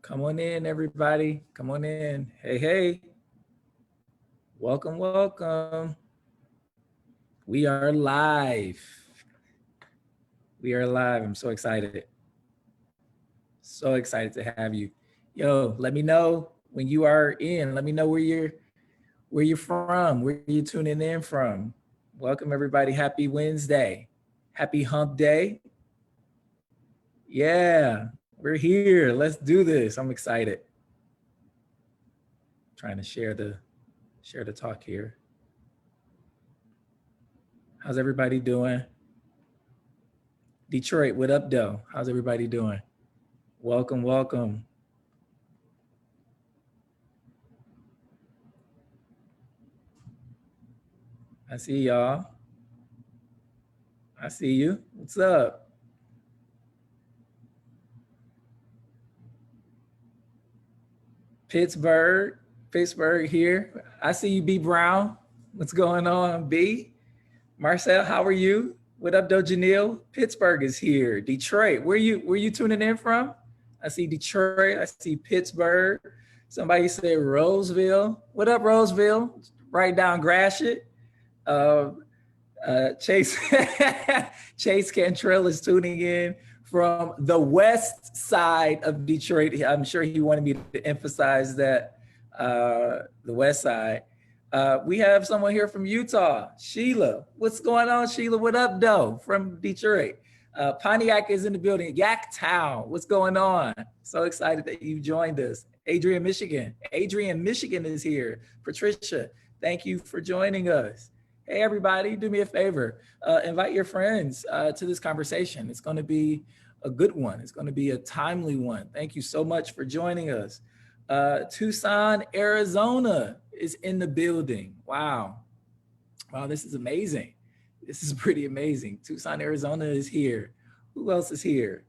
Come on in, everybody. Come on in. Hey, hey. Welcome, welcome. We are live. We are live. I'm so excited. So excited to have you. Yo, let me know when you are in. Let me know where you're from, where you're tuning in from. Welcome, everybody. Happy Wednesday. Happy hump day. Yeah, we're here. Let's do this. I'm excited. Trying to share the talk here. How's everybody doing? Detroit, what up, though? How's everybody doing? Welcome, welcome. I see y'all. I see you. What's up? Pittsburgh here. I see you, B Brown. What's going on, B? Marcel, how are you? What up, though, Janelle? Pittsburgh is here. Detroit, where you tuning in from? I see Detroit. I see Pittsburgh. Somebody said Roseville. What up, Roseville? Right down Gratiot. Uh, Chase Chase Cantrell is tuning in from the west side of Detroit. I'm sure he wanted me to emphasize that, the west side. We have someone here from Utah, Sheila. What's going on, Sheila? What up, though, from Detroit? Pontiac is in the building. Yak Town, what's going on? So excited that you joined us. Adrian, Michigan. Adrian, Michigan is here. Patricia, thank you for joining us. Hey, everybody, do me a favor. Invite your friends to this conversation. It's going to be a good one. It's going to be a timely one. Thank you so much for joining us. Tucson, Arizona is in the building. Wow. Wow, this is amazing. This is pretty amazing. Tucson, Arizona is here. Who else is here?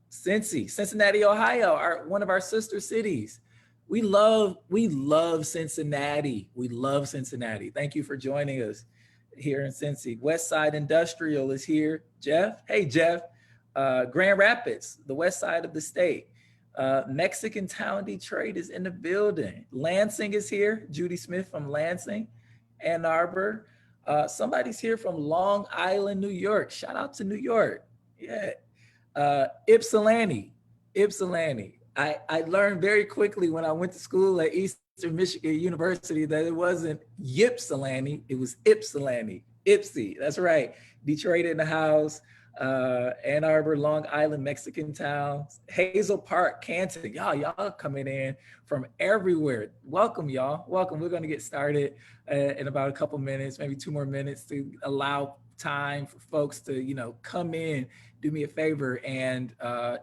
Cincinnati, Ohio, one of our sister cities. We love Cincinnati. We love Cincinnati. Thank you for joining us here in Cincy. West Side Industrial is here. Jeff, hey Jeff. Grand Rapids, the west side of the state. Mexican Town, Detroit is in the building. Lansing is here. Judy Smith from Lansing. Ann Arbor. Somebody's here from Long Island, New York. Shout out to New York. Yeah. Ypsilanti. I learned very quickly when I went to school at Eastern Michigan University that it wasn't Ypsilanti, it was Ypsilanti. Ipsy, that's right. Detroit in the house. Ann Arbor, Long Island, Mexican Town, Hazel Park, Canton. Y'all coming in from everywhere. Welcome, y'all. Welcome. We're going to get started in about a couple minutes, maybe 2 more minutes, to allow time for folks to, come in. Do me a favor and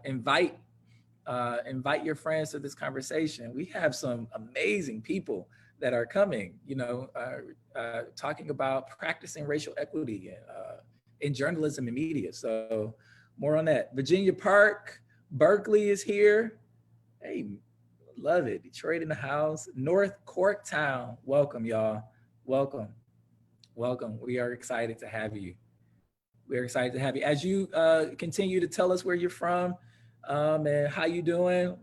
invite your friends to this conversation. We have some amazing people that are coming, talking about practicing racial equity in journalism and media. So more on that. Virginia Park, Berkeley is here. Hey, love it. Detroit in the house. North Corktown, welcome, y'all. Welcome. We are excited to have you. We're excited to have you. As you continue to tell us where you're from, and how you doing,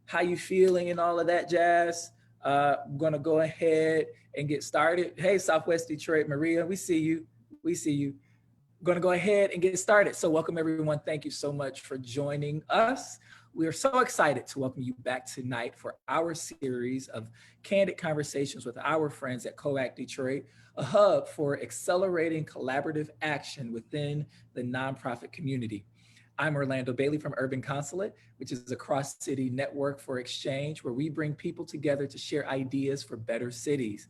how you feeling, and all of that jazz. I'm gonna go ahead and get started. Hey, Southwest Detroit, Maria, we see you. Going to go ahead and get started. So welcome, everyone. Thank you so much for joining us. We are so excited to welcome you back tonight for our series of candid conversations with our friends at COAC Detroit, a hub for accelerating collaborative action within the nonprofit community. I'm Orlando Bailey from Urban Consulate, which is a cross-city network for exchange where we bring people together to share ideas for better cities.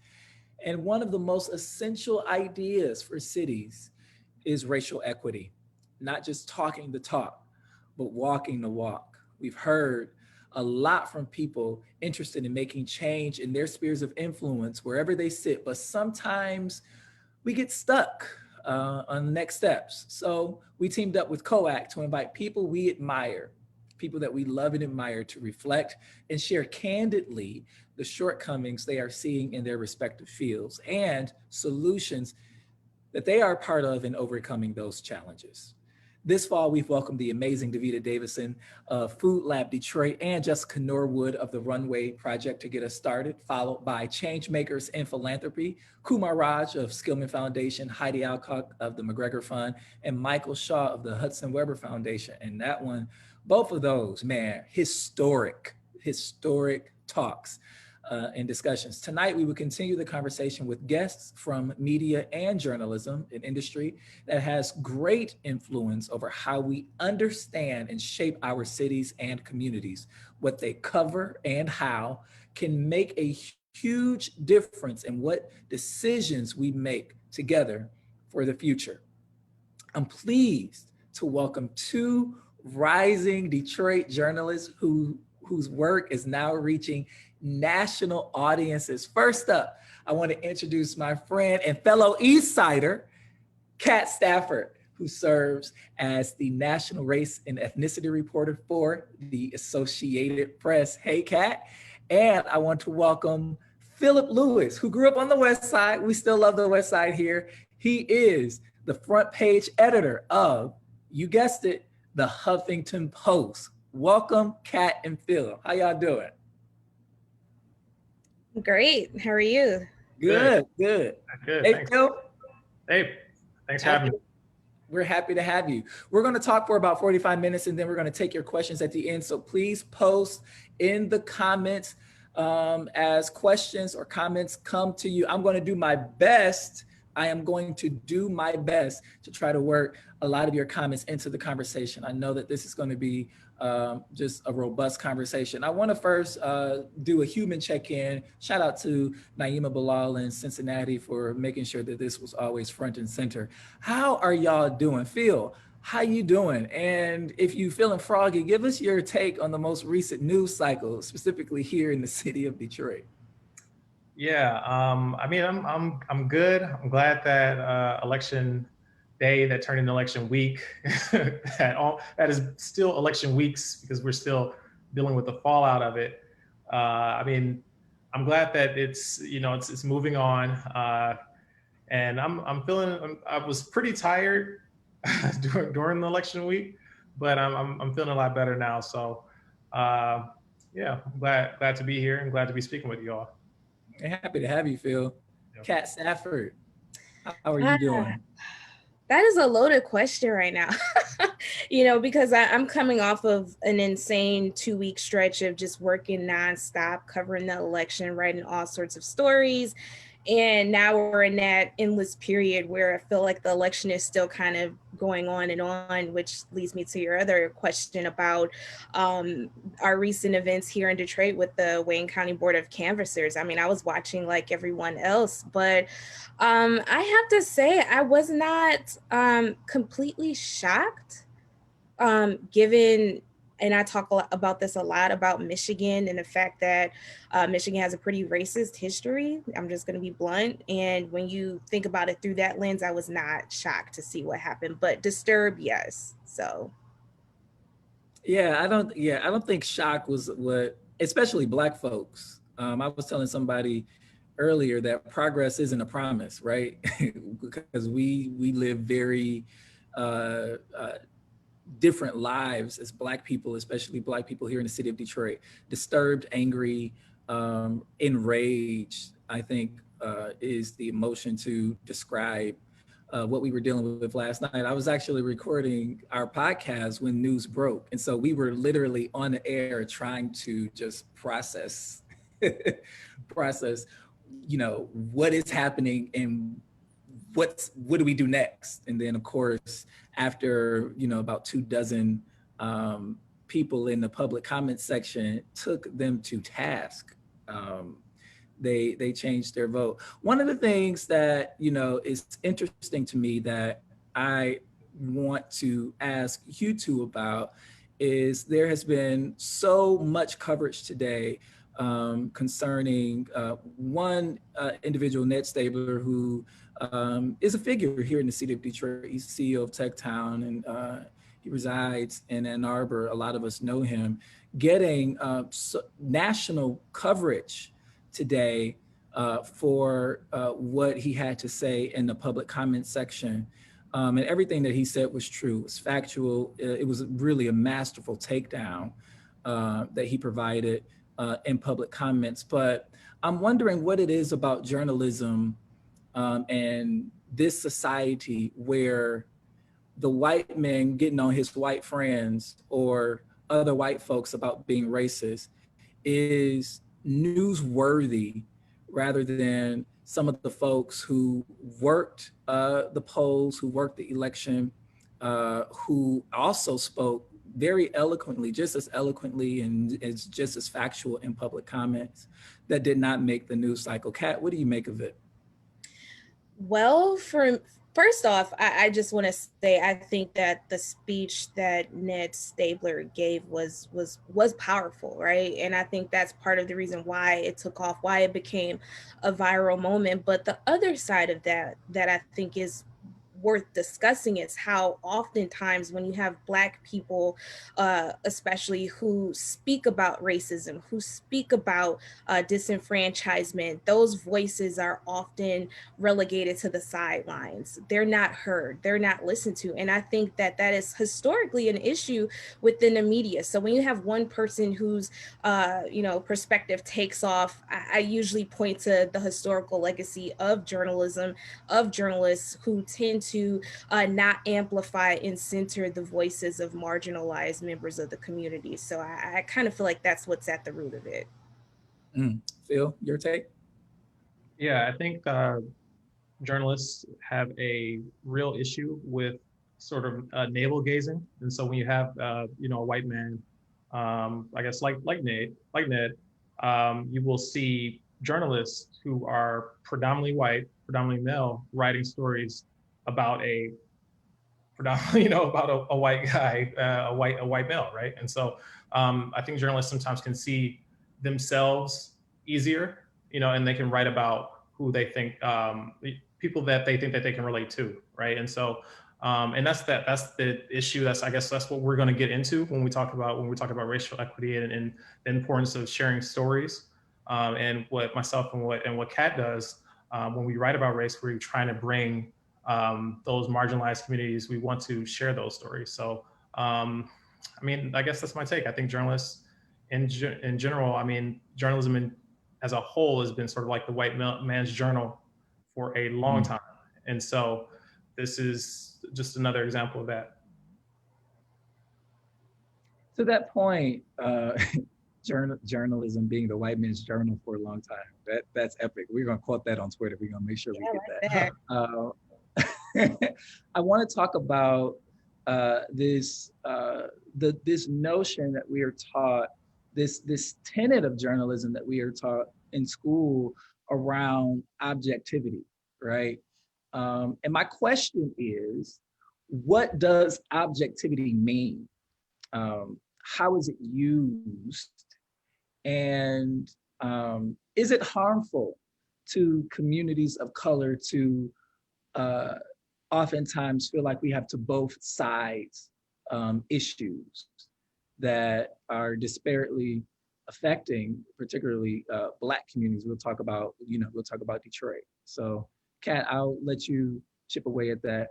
And one of the most essential ideas for cities is racial equity, not just talking the talk, but walking the walk. We've heard a lot from people interested in making change in their spheres of influence wherever they sit, but sometimes we get stuck on next steps. So we teamed up with COAC to invite people we admire, people that we love and admire, to reflect and share candidly the shortcomings they are seeing in their respective fields and solutions that they are part of in overcoming those challenges. This fall, we've welcomed the amazing Davita Davison of Food Lab Detroit and Jessica Norwood of the Runway Project to get us started, followed by Changemakers in Philanthropy, Kumar Raj of Skillman Foundation, Heidi Alcock of the McGregor Fund, and Michael Shaw of the Hudson Weber Foundation. And that one, both of those, man, historic talks. And discussions. Tonight, we will continue the conversation with guests from media and journalism, an industry that has great influence over how we understand and shape our cities and communities. What they cover and how can make a huge difference in what decisions we make together for the future. I'm pleased to welcome two rising Detroit journalists whose work is now reaching national audiences. First up, I want to introduce my friend and fellow East Sider, Kat Stafford, who serves as the national race and ethnicity reporter for the Associated Press. Hey, Kat. And I want to welcome Philip Lewis, who grew up on the West Side. We still love the West Side here. He is the front page editor of, you guessed it, the Huffington Post. Welcome, Kat and Phil. How y'all doing? Great. How are you? Good. Good. Hey, Thanks. Phil. Hey, thanks for having me. We're happy to have you. We're going to talk for about 45 minutes and then we're going to take your questions at the end. So please post in the comments as questions or comments come to you. I'm going to do my best. I am going to do my best to try to work a lot of your comments into the conversation. I know that this is going to be just a robust conversation. I want to first do a human check-in. Shout out to Naima Bilal in Cincinnati for making sure that this was always front and center. How are y'all doing? Phil, how you doing? And if you feeling froggy, give us your take on the most recent news cycle, specifically here in the city of Detroit. Yeah, I mean, I'm good. I'm glad that election day that turned into election week, that is still election weeks because we're still dealing with the fallout of it. I mean, I'm glad that it's moving on, and I was pretty tired during the election week, but I'm feeling a lot better now. So yeah, I'm glad to be here and glad to be speaking with you all. Happy to have you, Phil. Yep. Kat Stafford, how are you doing? That is a loaded question right now, because I'm coming off of an insane 2-week stretch of just working nonstop, covering the election, writing all sorts of stories. And now we're in that endless period where I feel like the election is still kind of going on, which leads me to your other question about our recent events here in Detroit with the Wayne County Board of Canvassers. I mean, I was watching like everyone else, but I have to say I was not completely shocked, given. And I talk about this a lot about Michigan and the fact that Michigan has a pretty racist history. I'm just going to be blunt. And when you think about it through that lens, I was not shocked to see what happened, but disturbed, yes. So. Yeah, I don't think shock was what, especially Black folks. I was telling somebody earlier that progress isn't a promise, right? Because we live very different lives as Black people, especially Black people here in the city of Detroit. Disturbed, angry, enraged, I think is the emotion to describe what we were dealing with last night. I was actually recording our podcast when news broke. And so we were literally on the air trying to just process, what is happening and what do we do next? And then of course, after, about 24 people in the public comment section took them to task, they changed their vote. One of the things that, is interesting to me that I want to ask you two about is there has been so much coverage today concerning one individual, Ned Stabler, who is a figure here in the city of Detroit. He's CEO of Tech Town and he resides in Ann Arbor. A lot of us know him. Getting national coverage today for what he had to say in the public comment section. And everything that he said was true, it was factual. It was really a masterful takedown that he provided in public comments. But I'm wondering what it is about journalism and this society where the white man getting on his white friends or other white folks about being racist is newsworthy rather than some of the folks who worked the polls, who worked the election, who also spoke very eloquently, just as eloquently and is just as factual in public comments that did not make the news cycle. Kat, what do you make of it? Well, first off, I just want to say I think that the speech that Ned Stabler gave was powerful, right? And I think that's part of the reason why it took off, why it became a viral moment. But the other side of that I think is worth discussing is how oftentimes when you have Black people, especially who speak about racism, who speak about disenfranchisement, those voices are often relegated to the sidelines. They're not heard, they're not listened to. And I think that that is historically an issue within the media. So when you have one person whose perspective takes off, I usually point to the historical legacy of journalism, of journalists who tend to not amplify and center the voices of marginalized members of the community. So I kind of feel like that's what's at the root of it. Phil, your take? Yeah, I think journalists have a real issue with sort of navel gazing, and so when you have a white man, I guess like Ned, you will see journalists who are predominantly white, predominantly male, writing stories about a predominantly, about a white guy, a white male, right? And so I think journalists sometimes can see themselves easier, and they can write about who they think, people that they think that they can relate to, right? And so, and that's the issue. I guess that's what we're going to get into when we talk about racial equity and the importance of sharing stories, and what myself and what Kat does when we write about race, we're trying to bring those marginalized communities. We want to share those stories. So, I guess that's my take. I think journalists in general, journalism as a whole has been sort of like the white man's journal for a long time. And so this is just another example of that. To that point, journalism being the white man's journal for a long time. That's epic. We're going to quote that on Twitter. We're going to make sure we get that. I want to talk about this notion that we are taught, this tenet of journalism that we are taught in school around objectivity, right? And my question is, what does objectivity mean? How is it used? And is it harmful to communities of color to oftentimes feel like we have to both sides issues that are disparately affecting particularly Black communities? We'll talk about Detroit. So Kat, I'll let you chip away at that.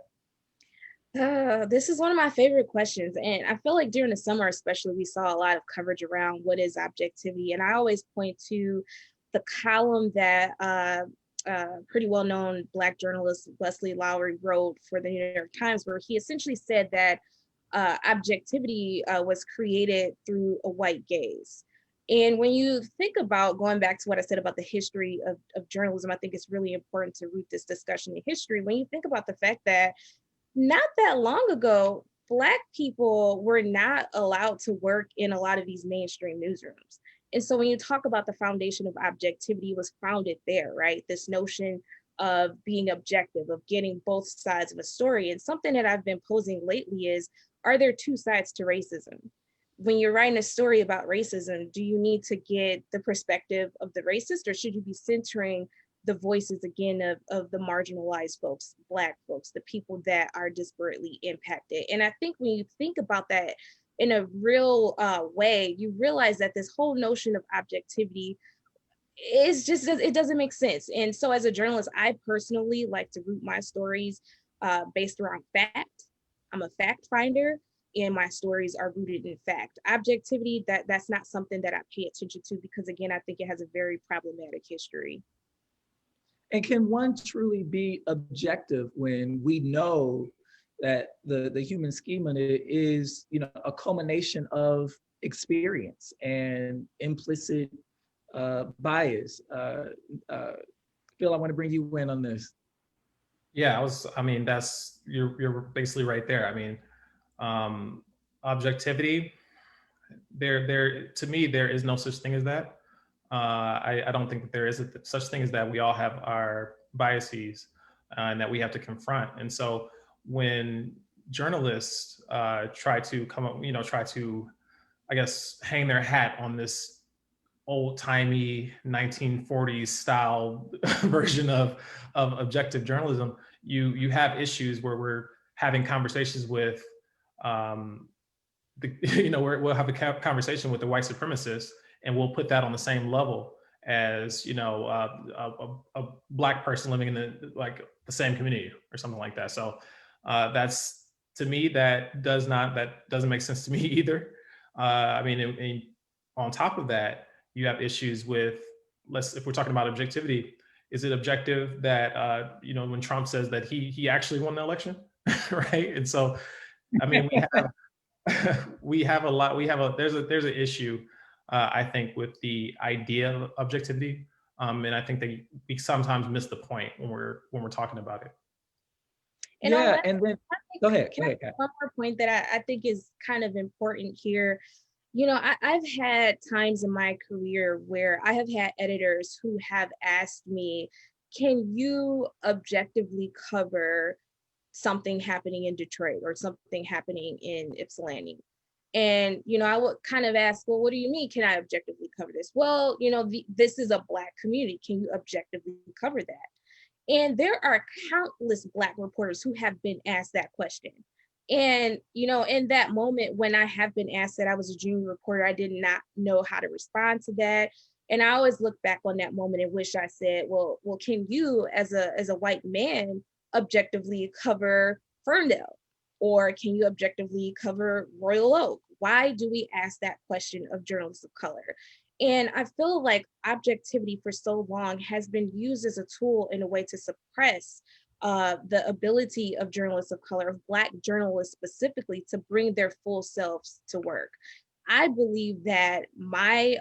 This is one of my favorite questions. And I feel like during the summer, especially, we saw a lot of coverage around what is objectivity. And I always point to the column that pretty well-known Black journalist Leslie Lowry wrote for the New York Times, where he essentially said that objectivity was created through a white gaze. And when you think about, going back to what I said about the history of journalism, I think it's really important to root this discussion in history. When you think about the fact that not that long ago, Black people were not allowed to work in a lot of these mainstream newsrooms. And so when you talk about the foundation of objectivity, was founded there, right? This notion of being objective, of getting both sides of a story. And something that I've been posing lately is, are there two sides to racism? When you're writing a story about racism, do you need to get the perspective of the racist, or should you be centering the voices again of the marginalized folks, Black folks, the people that are disparately impacted? And I think when you think about that in a real way, you realize that this whole notion of objectivity is just, it doesn't make sense. And so as a journalist, I personally like to root my stories based around fact. I'm a fact finder, and my stories are rooted in fact. Objectivity, that's not something that I pay attention to because, again, I think it has a very problematic history. And can one truly be objective when we know that the human schema is, you know, a culmination of experience and implicit bias? Phil, I want to bring you in on this. Yeah, I mean, you're basically right there. I mean, objectivity, to me, there is no such thing as that. I don't think that there is such thing as that. We all have our biases and that we have to confront. And so when journalists try to come up, try to, I guess, hang their hat on this old-timey 1940s style version of objective journalism, you have issues where we're having conversations with we'll have a conversation with the white supremacists, and we'll put that on the same level as a black person living in the same community or something like that. So that's, to me, that doesn't make sense to me either. I mean, on top of that, you have issues with, if we're talking about objectivity, is it objective that when Trump says that he actually won the election, right? And so, I mean, there's an issue, I think, with the idea of objectivity, and I think that we sometimes miss the point when we're talking about it. And yeah, and then go ahead. One more point that I think is kind of important here. I've had times in my career where I have had editors who have asked me, can you objectively cover something happening in Detroit or something happening in Ypsilanti? And, I would kind of ask, well, what do you mean? Can I objectively cover this? Well, this is a Black community. Can you objectively cover that? And there are countless Black reporters who have been asked that question. And, in that moment when I have been asked that, I was a junior reporter, I did not know how to respond to that. And I always look back on that moment and wish I said, well, can you as a white man objectively cover Ferndale? Or can you objectively cover Royal Oak? Why do we ask that question of journalists of color? And I feel like objectivity for so long has been used as a tool in a way to suppress the ability of journalists of color, of Black journalists specifically, to bring their full selves to work. I believe that my,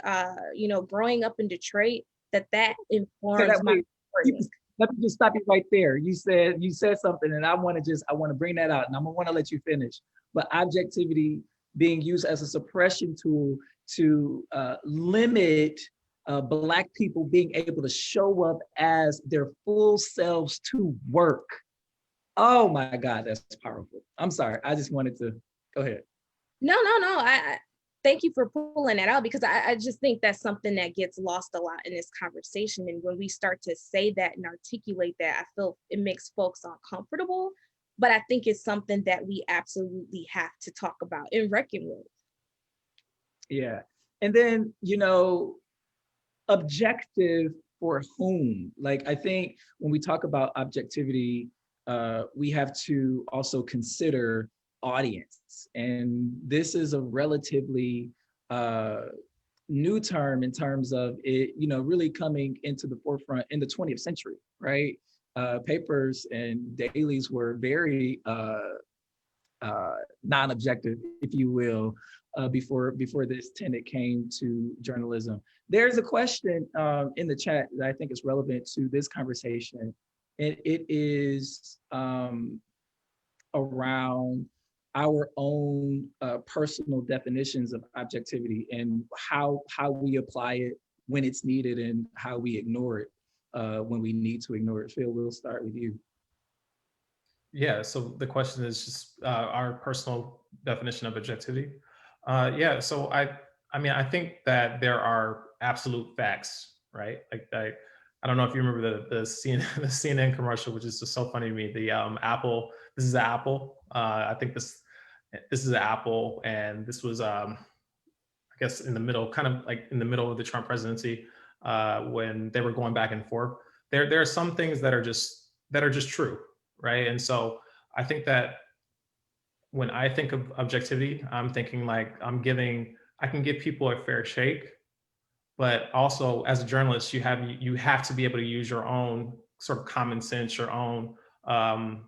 growing up in Detroit, that informs my work. Let me just stop you right there. You said something, and I want to bring that out, and I'm gonna want to let you finish. But objectivity being used as a suppression tool to limit Black people being able to show up as their full selves to work. Oh my God, that's powerful. I'm sorry. I just wanted to go ahead. No. I thank you for pulling that out, because I just think that's something that gets lost a lot in this conversation. And when we start to say that and articulate that, I feel it makes folks uncomfortable. But I think it's something that we absolutely have to talk about and reckon with. Yeah. And then, objective for whom? Like, I think when we talk about objectivity, we have to also consider audience. And this is a relatively new term in terms of it, really coming into the forefront in the 20th century, right? Papers and dailies were very non-objective, if you will, before this tenet came to journalism. There's a question in the chat that I think is relevant to this conversation, and it is around our own personal definitions of objectivity and how we apply it when it's needed and how we ignore it when we need to ignore it. Phil, we'll start with you. Yeah, so the question is just our personal definition of objectivity. Yeah, so I think that there are absolute facts, right? Like I don't know if you remember the CNN commercial, which is just so funny to me. The Apple, this is Apple. I think this is Apple, and this was I guess in the middle, kind of like in the middle of the Trump presidency, when they were going back and forth. There are some things that are just true, right? And so I think that when I think of objectivity, I'm thinking like I can give people a fair shake, but also as a journalist, you have to be able to use your own sort of common sense, your own um,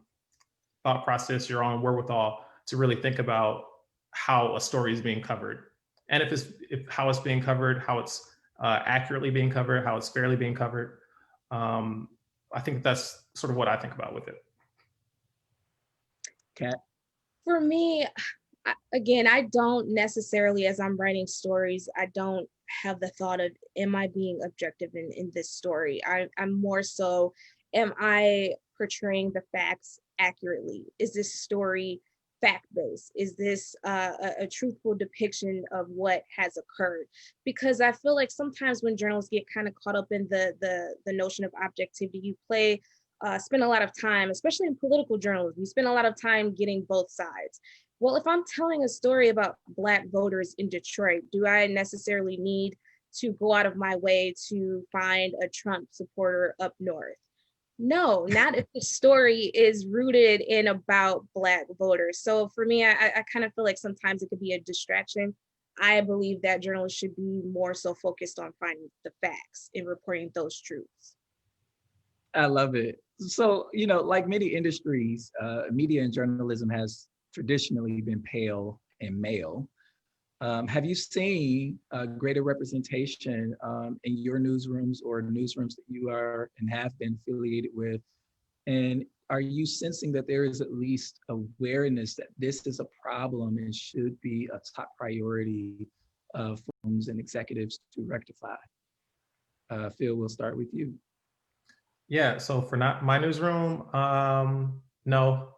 thought process, your own wherewithal to really think about how a story is being covered, and if how it's being covered, how it's accurately being covered, how it's fairly being covered. Um, I think that's sort of what I think about with it. Kat? For me, again, I don't necessarily, as I'm writing stories, I don't have the thought of, am I being objective in this story? I'm more so, am I portraying the facts accurately? Is this story fact-based? Is this a truthful depiction of what has occurred? Because I feel like sometimes when journalists get kind of caught up in the notion of objectivity, spend a lot of time, especially in political journalism, you spend a lot of time getting both sides. Well, if I'm telling a story about Black voters in Detroit, do I necessarily need to go out of my way to find a Trump supporter up north? No, not if the story is rooted in about Black voters. So for me, I kind of feel like sometimes it could be a distraction. I believe that journalists should be more so focused on finding the facts and reporting those truths. I love it. So, like many industries, media and journalism has traditionally been pale and male. Have you seen a greater representation in your newsrooms or newsrooms that you are and have been affiliated with? And are you sensing that there is at least awareness that this is a problem and should be a top priority for firms and executives to rectify? Phil, we'll start with you. Yeah, so for not my newsroom, no,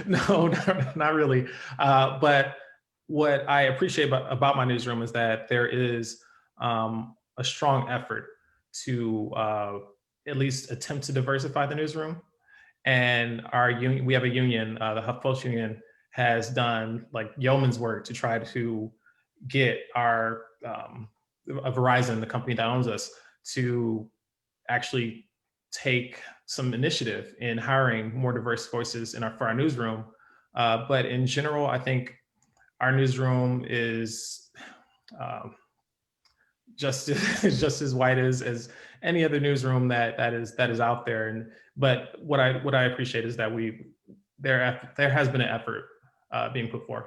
no, not really. But what I appreciate about my newsroom is that there is a strong effort to at least attempt to diversify the newsroom. And our union, we have a union, the HuffPost Union, has done like yeoman's work to try to get our Verizon, the company that owns us, to actually take some initiative in hiring more diverse voices for our newsroom. But in general, I think our newsroom is just just as white as any other newsroom that is out there. But what I appreciate is that there has been an effort being put forth.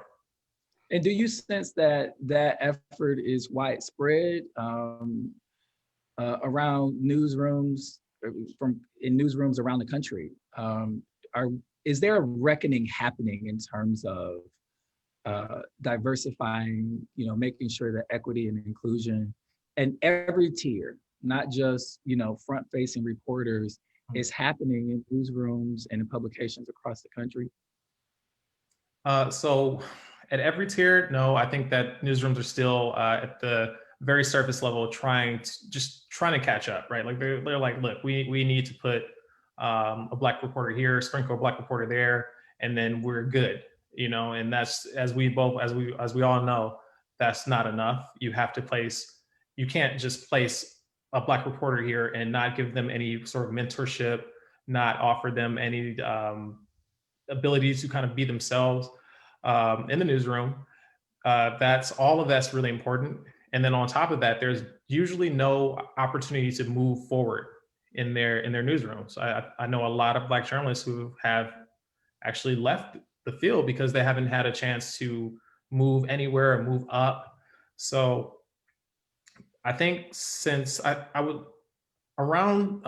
And do you sense that effort is widespread around newsrooms, in newsrooms around the country? Is there a reckoning happening in terms of diversifying, making sure that equity and inclusion and every tier, not just, front-facing reporters, is happening in newsrooms and in publications across the country? So at every tier, no, I think that newsrooms are still at the very surface level trying to catch up, right? Like they're like, look, we need to put a Black reporter here, sprinkle a Black reporter there, and then we're good, and that's, as we all know, that's not enough. You can't just place a Black reporter here and not give them any sort of mentorship, not offer them any ability to kind of be themselves in the newsroom. That's really important. And then on top of that, there's usually no opportunity to move forward in their newsrooms. I know a lot of Black journalists who have actually left the field because they haven't had a chance to move anywhere or move up. So I think since I would around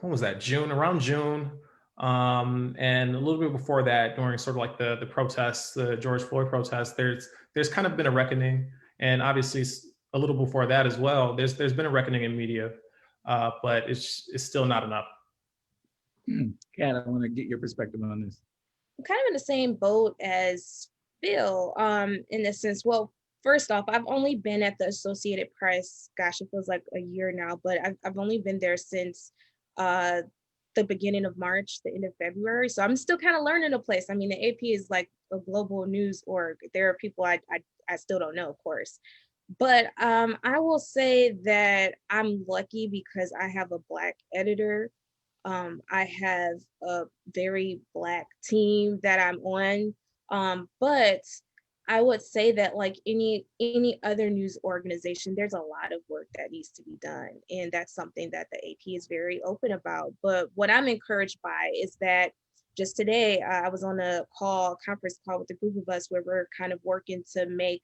when was that? Around June, and a little bit before that, during sort of like the protests, the George Floyd protests, there's kind of been a reckoning, and obviously a little before that as well. There's been a reckoning in media, but it's still not enough. Kat, I want to get your perspective on this. I'm kind of in the same boat as Phil, in the sense, well, first off, I've only been at the Associated Press, gosh, it feels like a year now, but I've only been there since the beginning of March, the end of February. So I'm still kind of learning the place. I mean, the AP is like a global news org. There are people I still don't know, of course. But I will say that I'm lucky because I have a Black editor. I have a very Black team that I'm on. But I would say that like any other news organization, there's a lot of work that needs to be done. And that's something that the AP is very open about. But what I'm encouraged by is that just today, I was on a conference call with a group of us where we're kind of working to make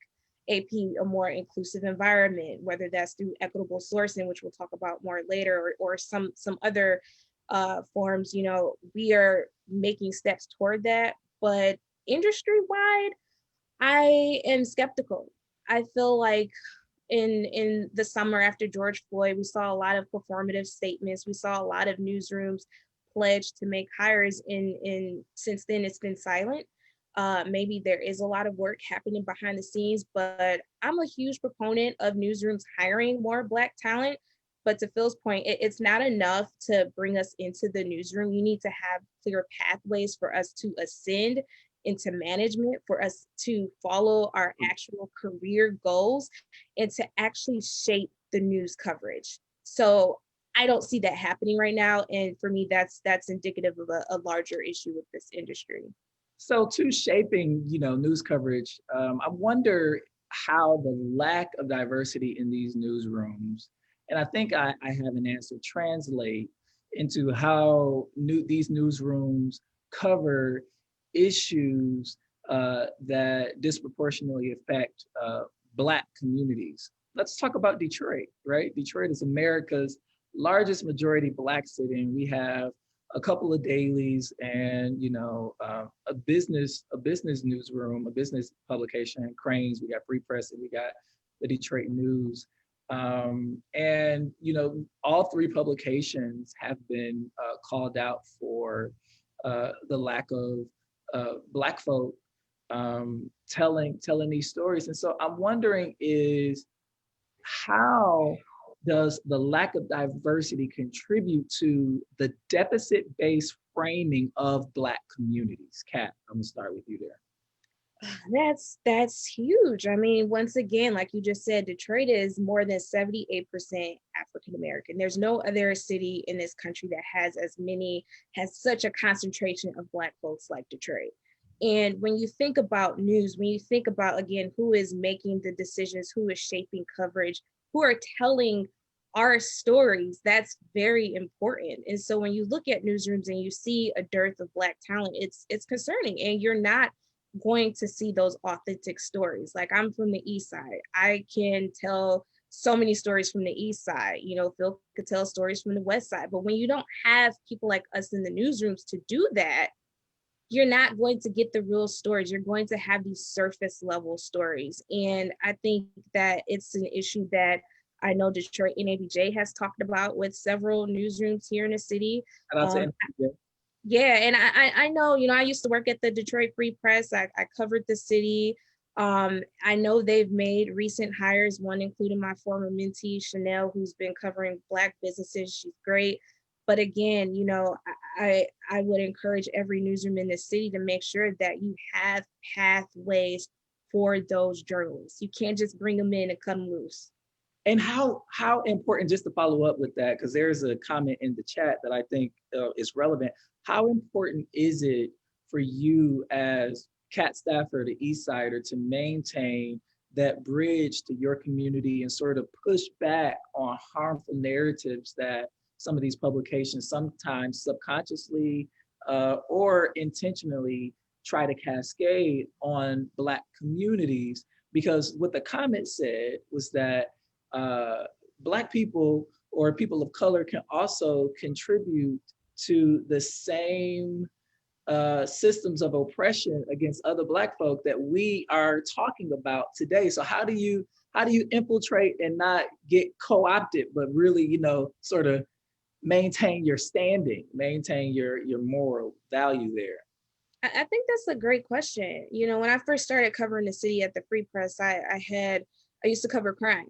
AP a more inclusive environment, whether that's through equitable sourcing, which we'll talk about more later, or some other forms. You know, we are making steps toward that, but industry wide, I am skeptical. I feel like in the summer after George Floyd, we saw a lot of performative statements. We saw a lot of newsrooms pledge to make hires. In since then, it's been silent. Maybe there is a lot of work happening behind the scenes, but I'm a huge proponent of newsrooms hiring more Black talent. But to Phil's point, it's not enough to bring us into the newsroom. You need to have clear pathways for us to ascend into management, for us to follow our actual career goals, and to actually shape the news coverage. So I don't see that happening right now. And for me, that's indicative of a larger issue with this industry. So to shaping, news coverage, I wonder how the lack of diversity in these newsrooms, and I think I have an answer, translate into how these newsrooms cover issues that disproportionately affect Black communities. Let's talk about Detroit, right? Detroit is America's largest majority Black city, and we have a couple of dailies and a business newsroom, a business publication, Cranes. We got Free Press, and we got the Detroit News. And all three publications have been called out for the lack of Black folk telling these stories. And so I'm wondering is how does the lack of diversity contribute to the deficit-based framing of Black communities? Kat, I'm gonna start with you there. That's huge. I mean, once again, like you just said, Detroit is more than 78% African American. There's no other city in this country that has such a concentration of Black folks like Detroit. And when you think about news, when you think about, again, who is making the decisions, who is shaping coverage, who are telling our stories, that's very important. And so when you look at newsrooms and you see a dearth of Black talent, it's concerning, and you're not going to see those authentic stories. Like, I'm from the East Side. I can tell so many stories from the East Side. Phil could tell stories from the West Side. But when you don't have people like us in the newsrooms to do that, you're not going to get the real stories. You're going to have these surface level stories. And I think that it's an issue that I know Detroit NABJ has talked about with several newsrooms here in the city. Yeah, and I know, I used to work at the Detroit Free Press. I covered the city. I know they've made recent hires, one including my former mentee, Chanel, who's been covering Black businesses. She's great. But again, I would encourage every newsroom in the city to make sure that you have pathways for those journalists. You can't just bring them in and cut them loose. And how important, just to follow up with that, because there's a comment in the chat that I think is relevant. How important is it for you as Kat Stafford, the East Sider, to maintain that bridge to your community and sort of push back on harmful narratives that some of these publications sometimes subconsciously or intentionally try to cascade on Black communities? Because what the comment said was that Black people or people of color can also contribute to the same systems of oppression against other Black folk that we are talking about today. So how do you infiltrate and not get co-opted, but really, sort of maintain your standing, maintain your moral value there? I think that's a great question. When I first started covering the city at the Free Press, I used to cover crime.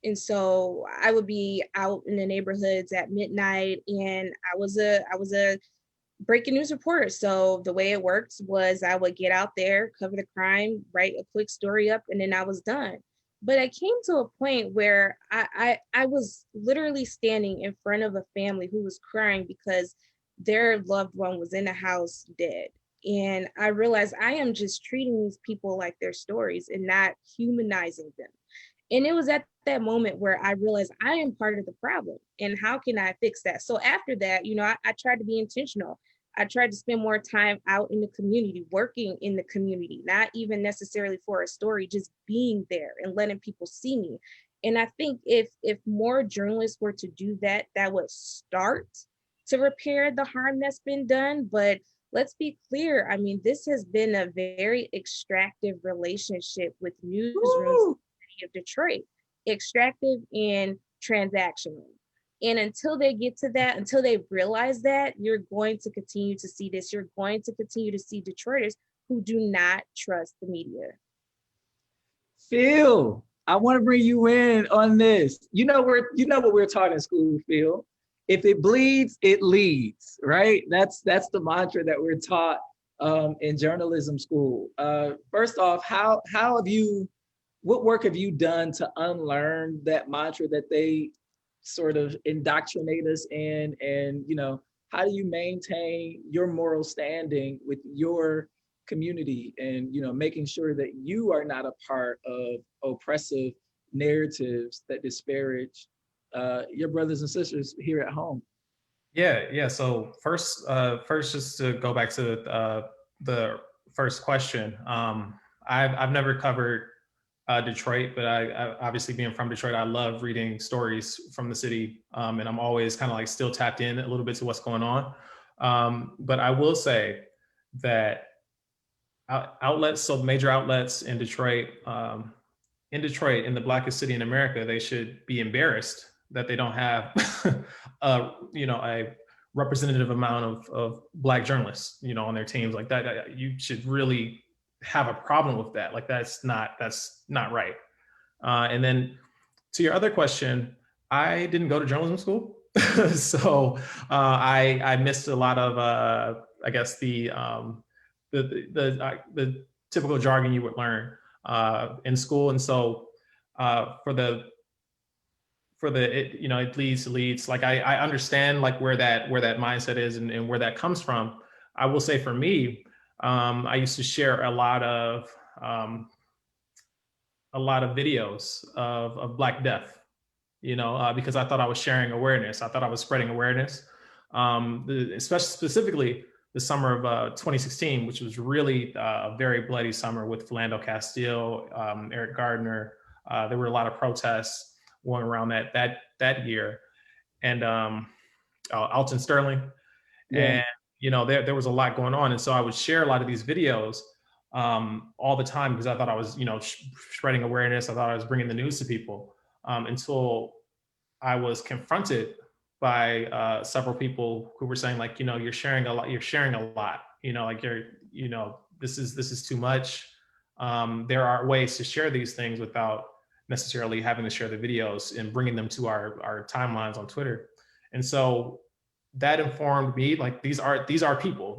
And so I would be out in the neighborhoods at midnight, and I was a breaking news reporter. So the way it worked was I would get out there, cover the crime, write a quick story up, and then I was done. But I came to a point where I was literally standing in front of a family who was crying because their loved one was in the house dead. And I realized I am just treating these people like their stories and not humanizing them. And it was at that moment where I realized I am part of the problem. And how can I fix that? So after that, I tried to be intentional. I tried to spend more time out in the community, working in the community, not even necessarily for a story, just being there and letting people see me. And I think if more journalists were to do that, that would start to repair the harm that's been done. But let's be clear. I mean, this has been a very extractive relationship with newsrooms of Detroit, extractive and transactional. And until they get to that, until they realize that, you're going to continue to see this. You're going to continue to see Detroiters who do not trust the media. Phil, I want to bring you in on this. You know what we're taught in school, Phil. If it bleeds, it leads, right? That's the mantra that we're taught in journalism school. First off, what work have you done to unlearn that mantra that they sort of indoctrinate us in? And, how do you maintain your moral standing with your community and, making sure that you are not a part of oppressive narratives that disparage your brothers and sisters here at home? Yeah. So first, just to go back to the first question, I've never covered Detroit, but I obviously being from Detroit, I love reading stories from the city, and I'm always kind of like still tapped in a little bit to what's going on. But I will say that outlets, so major outlets in Detroit, in the blackest city in America, they should be embarrassed that they don't have a representative amount of Black journalists, on their teams like that. You should really have a problem with that. Like that's not right. And then to your other question, I didn't go to journalism school. So I missed a lot of I guess the typical jargon you would learn in school. And so it leads, like I understand like where that mindset is and where that comes from. I will say for me, I used to share a lot of videos of Black death, because I thought I was sharing awareness. I thought I was spreading awareness, especially specifically the summer of 2016, which was really a very bloody summer with Philando Castile, Eric Gardner. There were a lot of protests going around that year, and Alton Sterling, and there was a lot going on, and so I would share a lot of these videos all the time because I thought I was spreading awareness. I thought I was bringing the news to people, until I was confronted by several people who were saying like, you're sharing a lot, like this is too much. There are ways to share these things without necessarily having to share the videos and bringing them to our timelines on Twitter. And so that informed me, like, these are people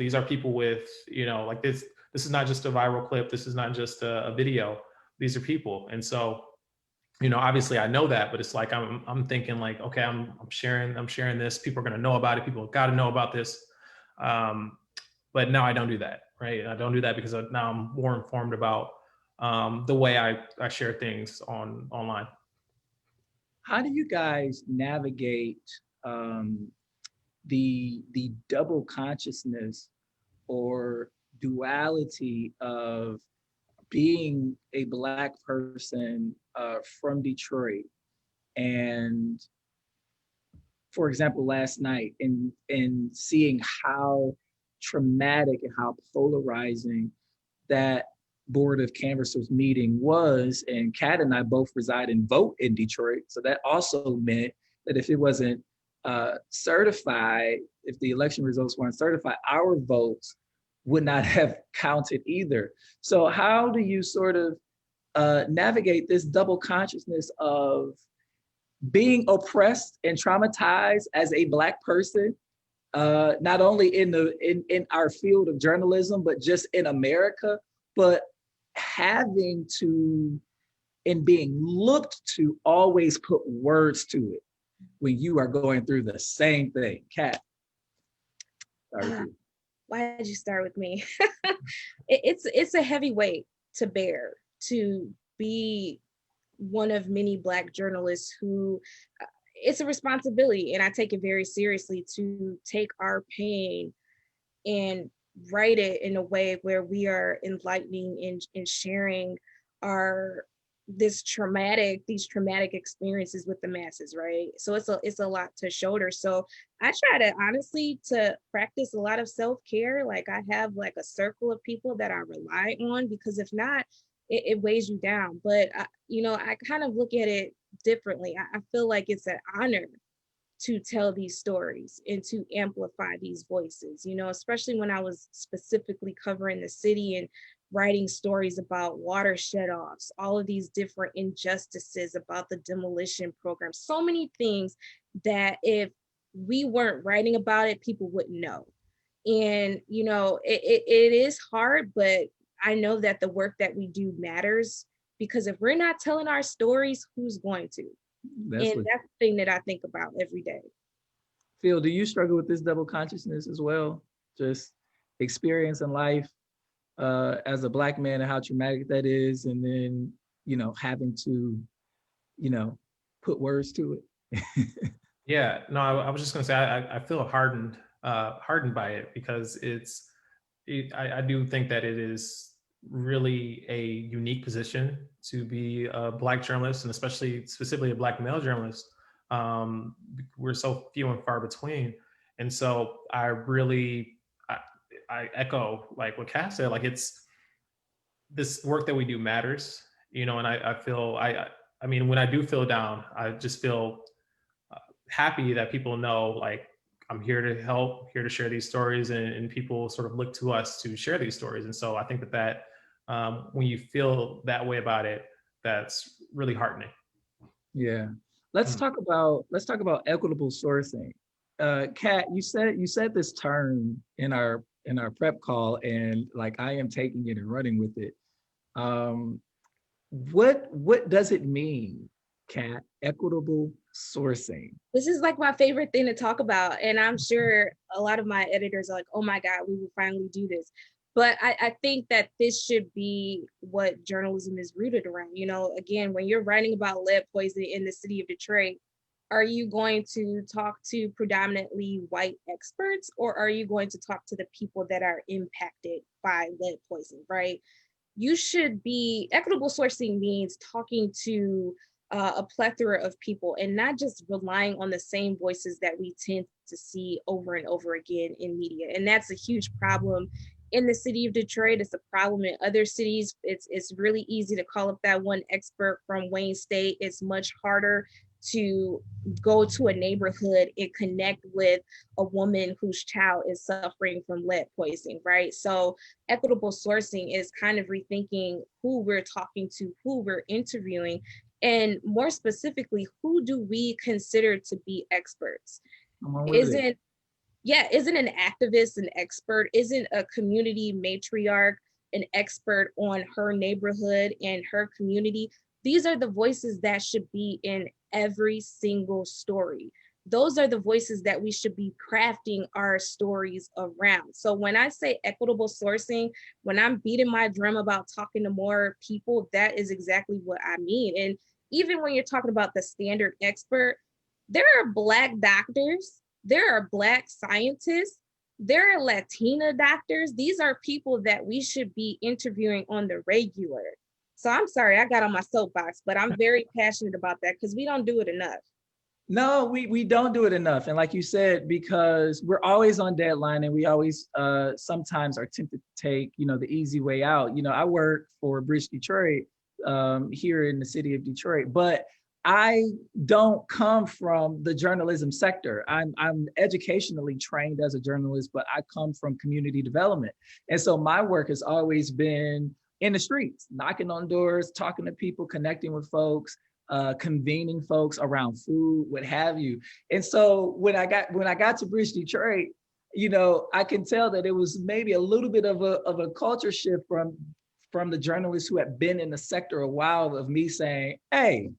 with, like this is not just a viral clip. This is not just a video. These are people. And so, obviously I know that, but it's like, I'm thinking like, okay, I'm sharing this. People are going to know about it. People have got to know about this. But now I don't do that. Right. I don't do that because now I'm more informed about the way I share things online. How do you guys navigate the double consciousness or duality of being a Black person from Detroit, and, for example, last night, and seeing how traumatic and how polarizing that Board of Canvassers meeting was, and Kat and I both reside and vote in Detroit, so that also meant that if it wasn't certified, if the election results weren't certified, our votes would not have counted either. So how do you sort of navigate this double consciousness of being oppressed and traumatized as a Black person, not only in our field of journalism, but just in America, but having to, and being looked to, always put words to it when you are going through the same thing? Kat? start with you. Why did you start with me? It's a heavy weight to bear, to be one of many Black journalists who, it's a responsibility, and I take it very seriously, to take our pain and write it in a way where we are enlightening and sharing our these traumatic experiences with the masses, right? So it's a lot to shoulder. So I try to honestly to practice a lot of self-care. Like I have like a circle of people that I rely on, because if not, it weighs you down. But I kind of look at it differently. I feel like it's an honor to tell these stories and to amplify these voices, especially when I was specifically covering the city and writing stories about water shutoffs, all of these different injustices about the demolition program, so many things that if we weren't writing about it, people wouldn't know. And, it is hard, but I know that the work that we do matters, because if we're not telling our stories, who's going to? That's the thing that I think about every day. Phil, do you struggle with this double consciousness as well? Just experiencing life as a Black man and how traumatic that is, and then, having to, put words to it. Yeah, no, I was just gonna say, I feel hardened by it, because I do think that it is really a unique position to be a Black journalist, and specifically a Black male journalist. We're so few and far between. And so I echo like what Cass said, like it's this work that we do matters, and I feel, I mean, when I do feel down, I just feel happy that people know, like, I'm here to help, here to share these stories, and people sort of look to us to share these stories. And so I think that when you feel that way about it, that's really heartening. Yeah. Let's talk about equitable sourcing. Kat, you said this term in our prep call, and like I am taking it and running with it. What does it mean, Kat? Equitable sourcing. This is like my favorite thing to talk about, and I'm sure a lot of my editors are like, "Oh my God, we will finally do this." But I think that this should be what journalism is rooted around. Again, when you're writing about lead poisoning in the city of Detroit, are you going to talk to predominantly white experts, or are you going to talk to the people that are impacted by lead poisoning, right? You should be, equitable sourcing means talking to a plethora of people and not just relying on the same voices that we tend to see over and over again in media. And that's a huge problem in the city of Detroit. It's a problem in other cities. It's really easy to call up that one expert from Wayne State. It's much harder to go to a neighborhood and connect with a woman whose child is suffering from lead poisoning, right? So equitable sourcing is kind of rethinking who we're talking to, who we're interviewing, and more specifically, who do we consider to be experts? Isn't an activist an expert? Isn't a community matriarch an expert on her neighborhood and her community? These are the voices that should be in every single story. Those are the voices that we should be crafting our stories around. So when I say equitable sourcing, when I'm beating my drum about talking to more people, that is exactly what I mean. And even when you're talking about the standard expert, there are Black doctors, there are Black scientists, there are Latina doctors. These are people that we should be interviewing on the regular. So I'm sorry, I got on my soapbox, but I'm very passionate about that because we don't do it enough. No, we don't do it enough. And like you said, because we're always on deadline, and we always sometimes are tempted to take, the easy way out. I work for Bridge Detroit here in the city of Detroit, but I don't come from the journalism sector. I'm educationally trained as a journalist, but I come from community development. And so my work has always been in the streets, knocking on doors, talking to people, connecting with folks, convening folks around food, what have you. And so when I got to Bridge Detroit, I can tell that it was maybe a little bit of a culture shift from the journalists who had been in the sector a while, of me saying, hey,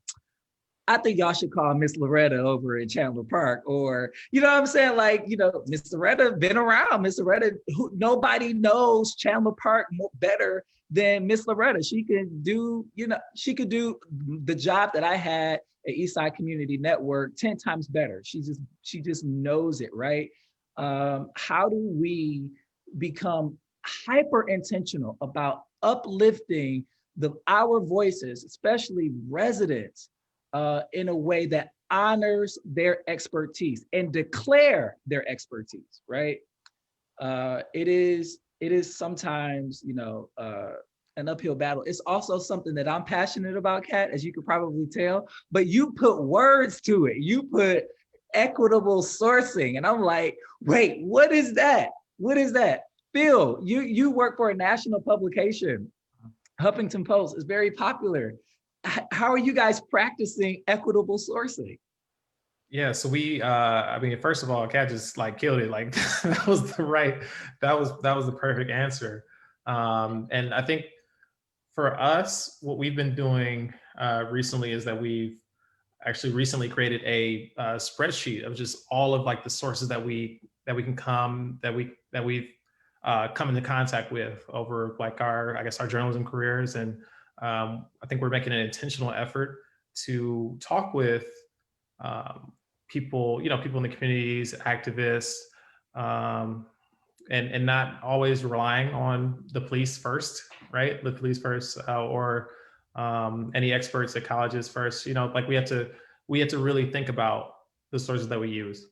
I think y'all should call Miss Loretta over in Chandler Park, or, you know what I'm saying? Like, you know, Miss Loretta been around. Miss Loretta, nobody knows Chandler Park better than Miss Loretta. She can do, you know, she could do the job that I had at Eastside Community Network 10 times better. She just knows it, right? How do we become hyper intentional about uplifting our voices, especially residents, in a way that honors their expertise and declare their expertise, right? It is sometimes, you know, an uphill battle. It's also something that I'm passionate about, Kat, as you could probably tell, but you put words to it. You put equitable sourcing. And I'm like, wait, what is that? What is that? Phil, you work for a national publication. Huffington Post is very popular. How are you guys practicing equitable sourcing? Yeah, so we, I mean, first of all, Kat just like killed it. Like that was the perfect answer. And I think for us, what we've been doing recently is that we've actually recently created a spreadsheet of just all of like the sources that we've come into contact with over like our journalism careers. And I think we're making an intentional effort to talk with people, you know, people in the communities, activists, and not always relying on the police first, right? The police first, or any experts at colleges first. You know, like we have to really think about the sources that we use.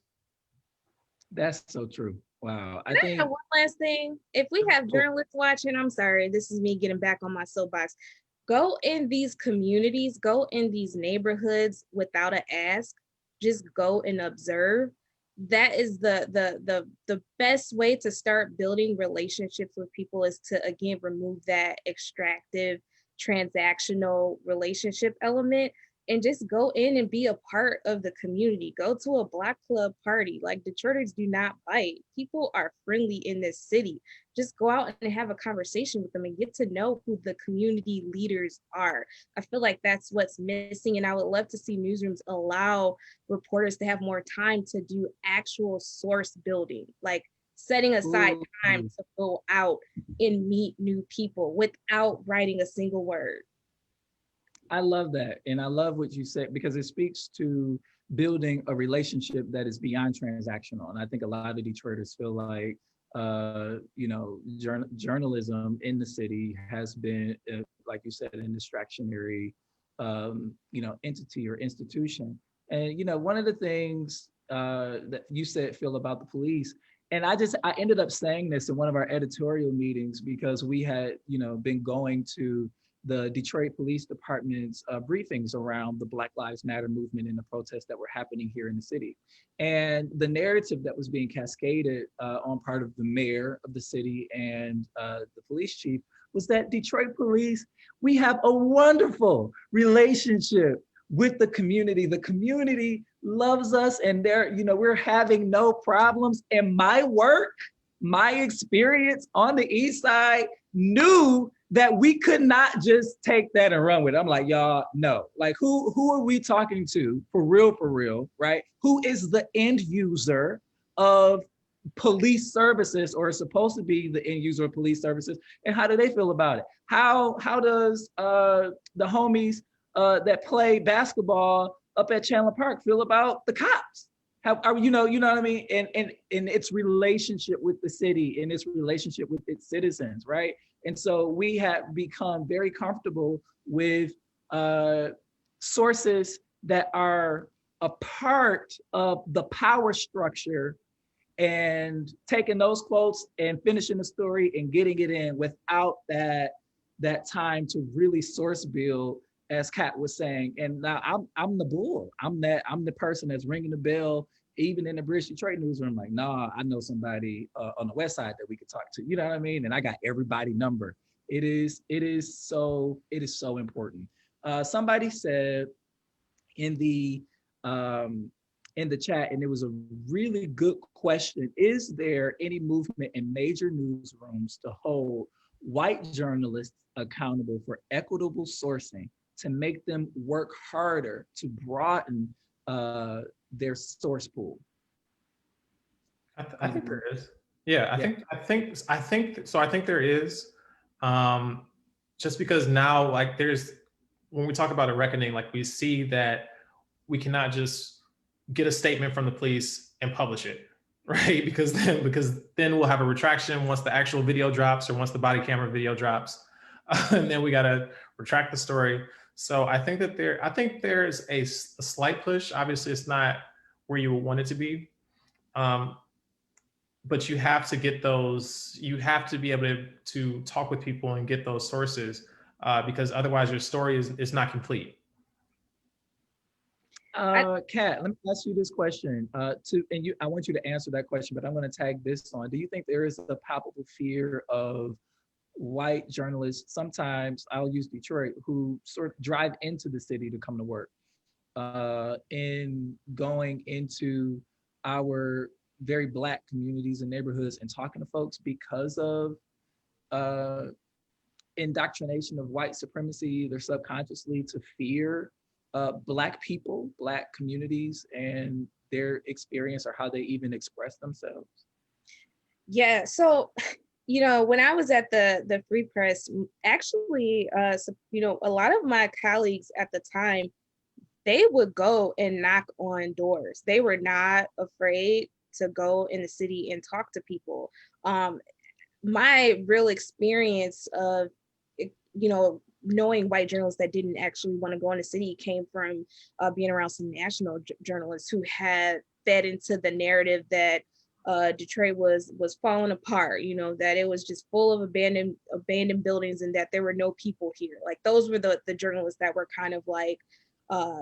That's so true. Wow. Can I have one last thing? If we have journalists watching, I'm sorry, this is me getting back on my soapbox. Go in these communities, go in these neighborhoods without an ask. Just go and observe. That is the best way to start building relationships with people, is to, again, remove that extractive, transactional relationship element and just go in and be a part of the community. Go to a Black club party. Like, Detroiters do not bite. People are friendly in this city. Just go out and have a conversation with them and get to know who the community leaders are. I feel like that's what's missing. And I would love to see newsrooms allow reporters to have more time to do actual source building, like setting aside time to go out and meet new people without writing a single word. I love that. And I love what you said, because it speaks to building a relationship that is beyond transactional. And I think a lot of Detroiters feel like, you know, journalism in the city has been, like you said, an distractionary, you know, entity or institution. And, you know, one of the things that you said, Phil, about the police, and I ended up saying this in one of our editorial meetings, because we had, you know, been going to the Detroit Police Department's briefings around the Black Lives Matter movement and the protests that were happening here in the city. And the narrative that was being cascaded on part of the mayor of the city and the police chief was that Detroit police, we have a wonderful relationship with the community. The community loves us, and we're having no problems. And my work, my experience on the East Side knew that we could not just take that and run with it. I'm like, y'all, no. Like, who are we talking to for real, right? Who is the end user of police services, or is supposed to be the end user of police services, and how do they feel about it? How does the homies that play basketball up at Chandler Park feel about the cops? How are you know what I mean? And its relationship with the city and its relationship with its citizens, right? And so we have become very comfortable with sources that are a part of the power structure, and taking those quotes and finishing the story and getting it in without that time to really source build, as Kat was saying. And now I'm the bull. I'm the person that's ringing the bell, even in the British Detroit newsroom. Like, nah, I know somebody on the West Side that we could talk to. You know what I mean? And I got everybody number. It is so important. Somebody said in the chat, and it was a really good question: is there any movement in major newsrooms to hold white journalists accountable for equitable sourcing to make them work harder to broaden their source pool? I think there is. Yeah, I think so. I think there is. Just because now, like, when we talk about a reckoning, like, we see that we cannot just get a statement from the police and publish it, right? Because then we'll have a retraction once the actual video drops or once the body camera video drops, and then we got to retract the story. So I think there's a slight push. Obviously, it's not where you would want it to be. But you have to get those, you have to be able to talk with people and get those sources, because otherwise your story is not complete. Kat, let me ask you this question. I want you to answer that question, but I'm going to tag this on. Do you think there is a palpable fear of white journalists, sometimes I'll use Detroit, who sort of drive into the city to come to work, in going into our very Black communities and neighborhoods and talking to folks because of indoctrination of white supremacy, either subconsciously, to fear Black people, Black communities, and their experience or how they even express themselves? Yeah, so, when I was at the Free Press, actually, a lot of my colleagues at the time, they would go and knock on doors. They were not afraid to go in the city and talk to people. My real experience of, knowing white journalists that didn't actually want to go in the city came from being around some national journalists who had fed into the narrative that Detroit was falling apart, that it was just full of abandoned buildings and that there were no people here. Like, those were the journalists that were kind of like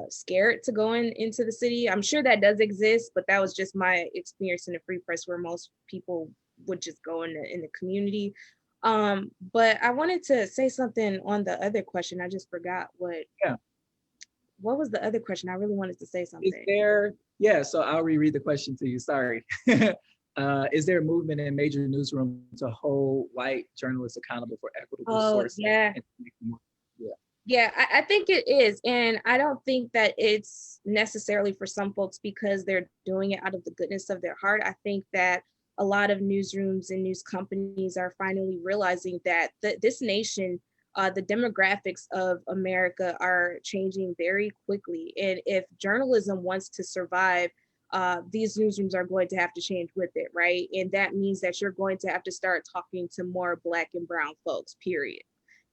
scared to go into the city. I'm sure that does exist, but that was just my experience in the Free Press, where most people would just go in the community. But I wanted to say something on the other question. I just forgot what was the other question. I really wanted to say something. So I'll reread the question to you. Sorry. Is there a movement in major newsrooms to hold white journalists accountable for equitable sourcing? Yeah, I think it is. And I don't think that it's necessarily for some folks because they're doing it out of the goodness of their heart. I think that a lot of newsrooms and news companies are finally realizing that this nation, the demographics of America are changing very quickly. And if journalism wants to survive, these newsrooms are going to have to change with it, right? And that means that you're going to have to start talking to more Black and brown folks, period.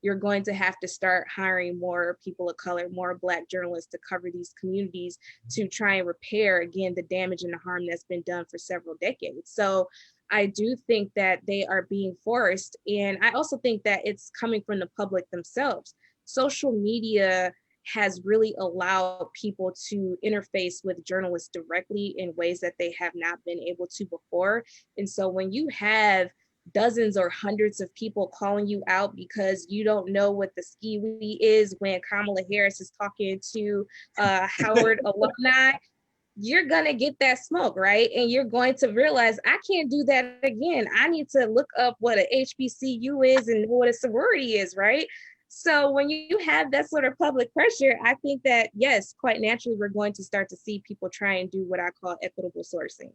You're going to have to start hiring more people of color, more Black journalists to cover these communities to try and repair, again, the damage and the harm that's been done for several decades. So I do think that they are being forced. And I also think that it's coming from the public themselves. Social media has really allowed people to interface with journalists directly in ways that they have not been able to before. And so when you have dozens or hundreds of people calling you out because you don't know what the ski-wee is when Kamala Harris is talking to Howard alumni, you're gonna get that smoke, right? And you're going to realize, I can't do that again. I need to look up what a HBCU is and what a sorority is, right? So when you have that sort of public pressure, I think that, yes, quite naturally, we're going to start to see people try and do what I call equitable sourcing.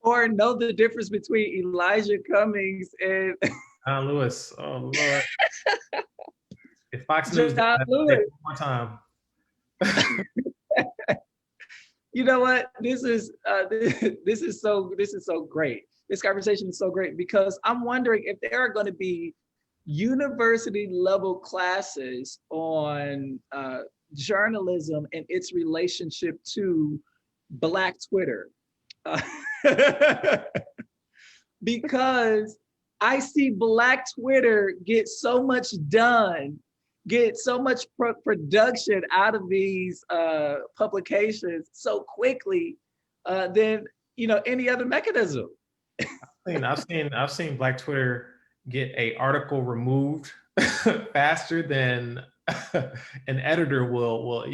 Or know the difference between Elijah Cummings and John Lewis. Oh, Lord. If Fox News John Lewis. One more time. You know what? This is so great. This conversation is so great because I'm wondering if there are going to be university level classes on journalism and its relationship to Black Twitter. Because I see Black Twitter get so much done, get so much production out of these publications so quickly than any other mechanism. I've seen Black Twitter get an article removed faster than an editor will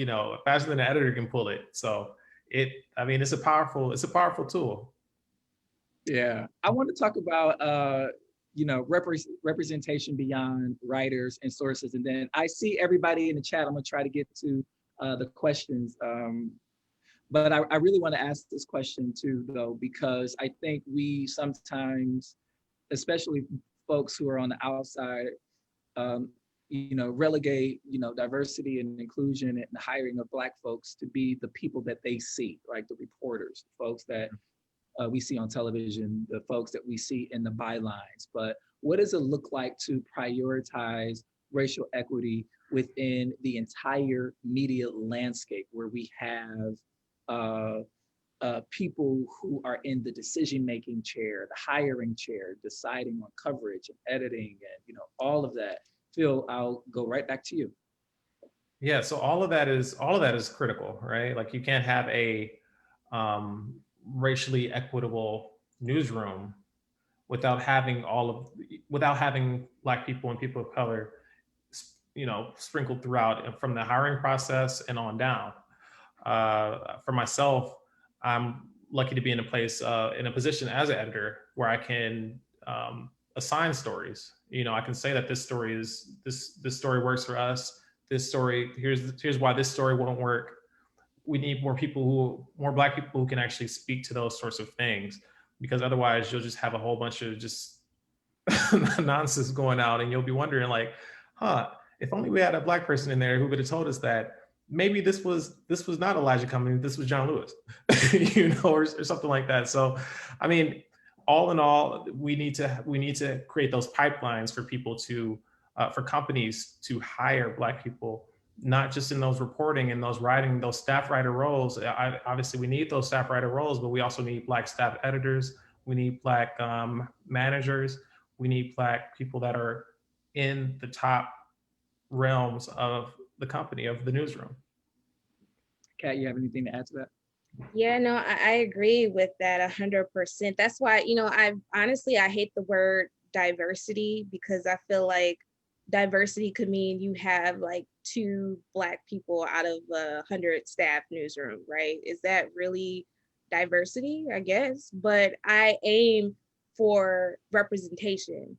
faster than an editor can pull it. So it's a powerful tool. Yeah, I want to talk about representation beyond writers and sources. And then I see everybody in the chat. I'm gonna try to get to the questions. But I really want to ask this question too, though, because I think we sometimes, especially folks who are on the outside, relegate, diversity and inclusion and the hiring of Black folks to be the people that they see, like the reporters, folks that we see on television, the folks that we see in the bylines. But what does it look like to prioritize racial equity within the entire media landscape, where we have people who are in the decision-making chair, the hiring chair, deciding on coverage and editing and all of that? Phil, I'll go right back to you. Yeah, so all of that is critical, right? Like, you can't have a racially equitable newsroom without having Black people and people of color, sprinkled throughout, from the hiring process and on down. For myself, I'm lucky to be in a position as an editor where I can assign stories. I can say that this story works for us. This story, here's why this story won't work. We need more Black people who can actually speak to those sorts of things, because otherwise you'll just have a whole bunch of just nonsense going out, and you'll be wondering, like, if only we had a Black person in there who could have told us that maybe this was not Elijah Cummings, this was John Lewis, or something like that. So, I mean, all in all, we need to create those pipelines for people for companies to hire Black people, not just in those reporting and those writing, those staff writer roles. Obviously, we need those staff writer roles, but we also need Black staff editors. We need Black managers. We need Black people that are in the top realms of the company, of the newsroom. Kat, you have anything to add to that? Yeah, no, I agree with that 100%. That's why, I hate the word diversity, because I feel like diversity could mean you have like 2 Black people out of 100 staff newsroom, right? Is that really diversity? I guess. But I aim for representation,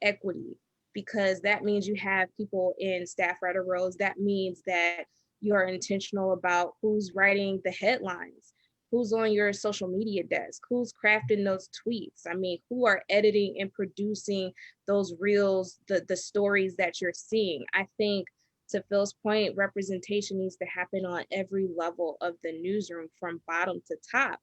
equity, because that means you have people in staff writer roles. That means that you're intentional about who's writing the headlines, who's on your social media desk, who's crafting those tweets. I mean, who are editing and producing those reels, the stories that you're seeing. I think, to Phil's point, representation needs to happen on every level of the newsroom, from bottom to top.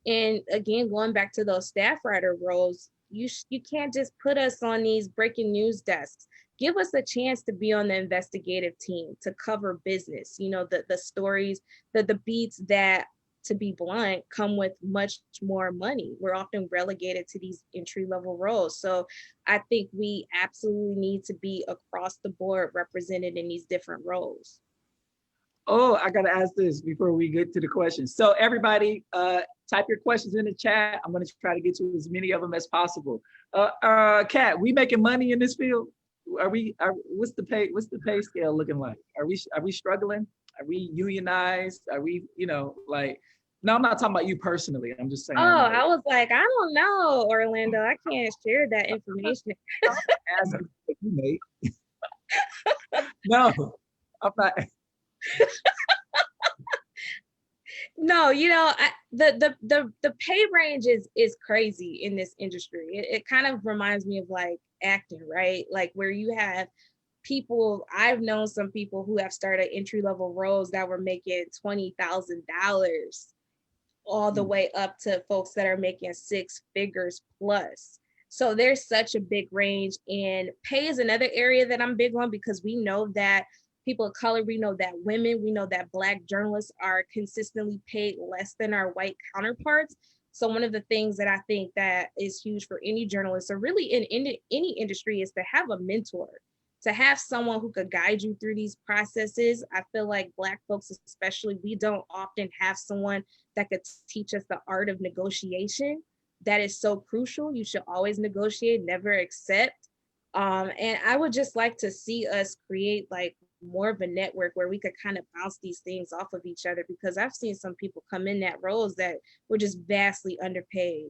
And again, going back to those staff writer roles, you can't just put us on these breaking news desks. Give us a chance to be on the investigative team, to cover business, the stories, the beats that, to be blunt, come with much more money. We're often relegated to these entry-level roles. So I think we absolutely need to be across the board represented in these different roles. Oh, I gotta ask this before we get to the questions. So everybody, type your questions in the chat. I'm gonna try to get to as many of them as possible. Kat, we making money in this field? What's the pay scale looking like? Are we struggling? Are we unionized? Are we, no, I'm not talking about you personally. I'm just saying. Oh, I was like, I don't know, Orlando. I can't share that information. No, I'm not. No, the pay range is crazy in this industry. It kind of reminds me of like acting, right? Like, where you have people, I've known some people who have started entry-level roles that were making $20,000 all the way up to folks that are making 6 figures plus. So there's such a big range, and pay is another area that I'm big on, because we know that people of color, we know that women, we know that Black journalists are consistently paid less than our white counterparts. So one of the things that I think that is huge for any journalist, or really in any industry, is to have a mentor, to have someone who could guide you through these processes. I feel like Black folks especially, we don't often have someone that could teach us the art of negotiation. That is so crucial. You should always negotiate, never accept. And I would just like to see us create like more of a network where we could kind of bounce these things off of each other, because I've seen some people come in that roles that were just vastly underpaid.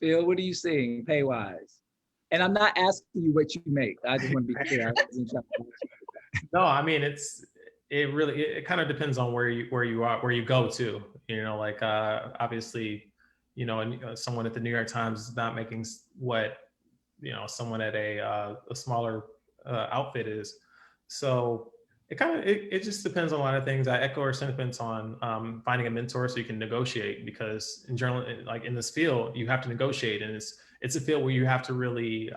Phil, what are you seeing pay wise? And I'm not asking you what you make. I just want to be clear. I wasn't trying to ask you. No, I mean it kind of depends on where you go to. You know, like obviously, you know, and someone at the New York Times is not making what, you know, someone at a smaller outfit is. So it just depends on a lot of things. I echo our sentiments on finding a mentor so you can negotiate, because in general, like in this field, you have to negotiate, and it's a field where you have to really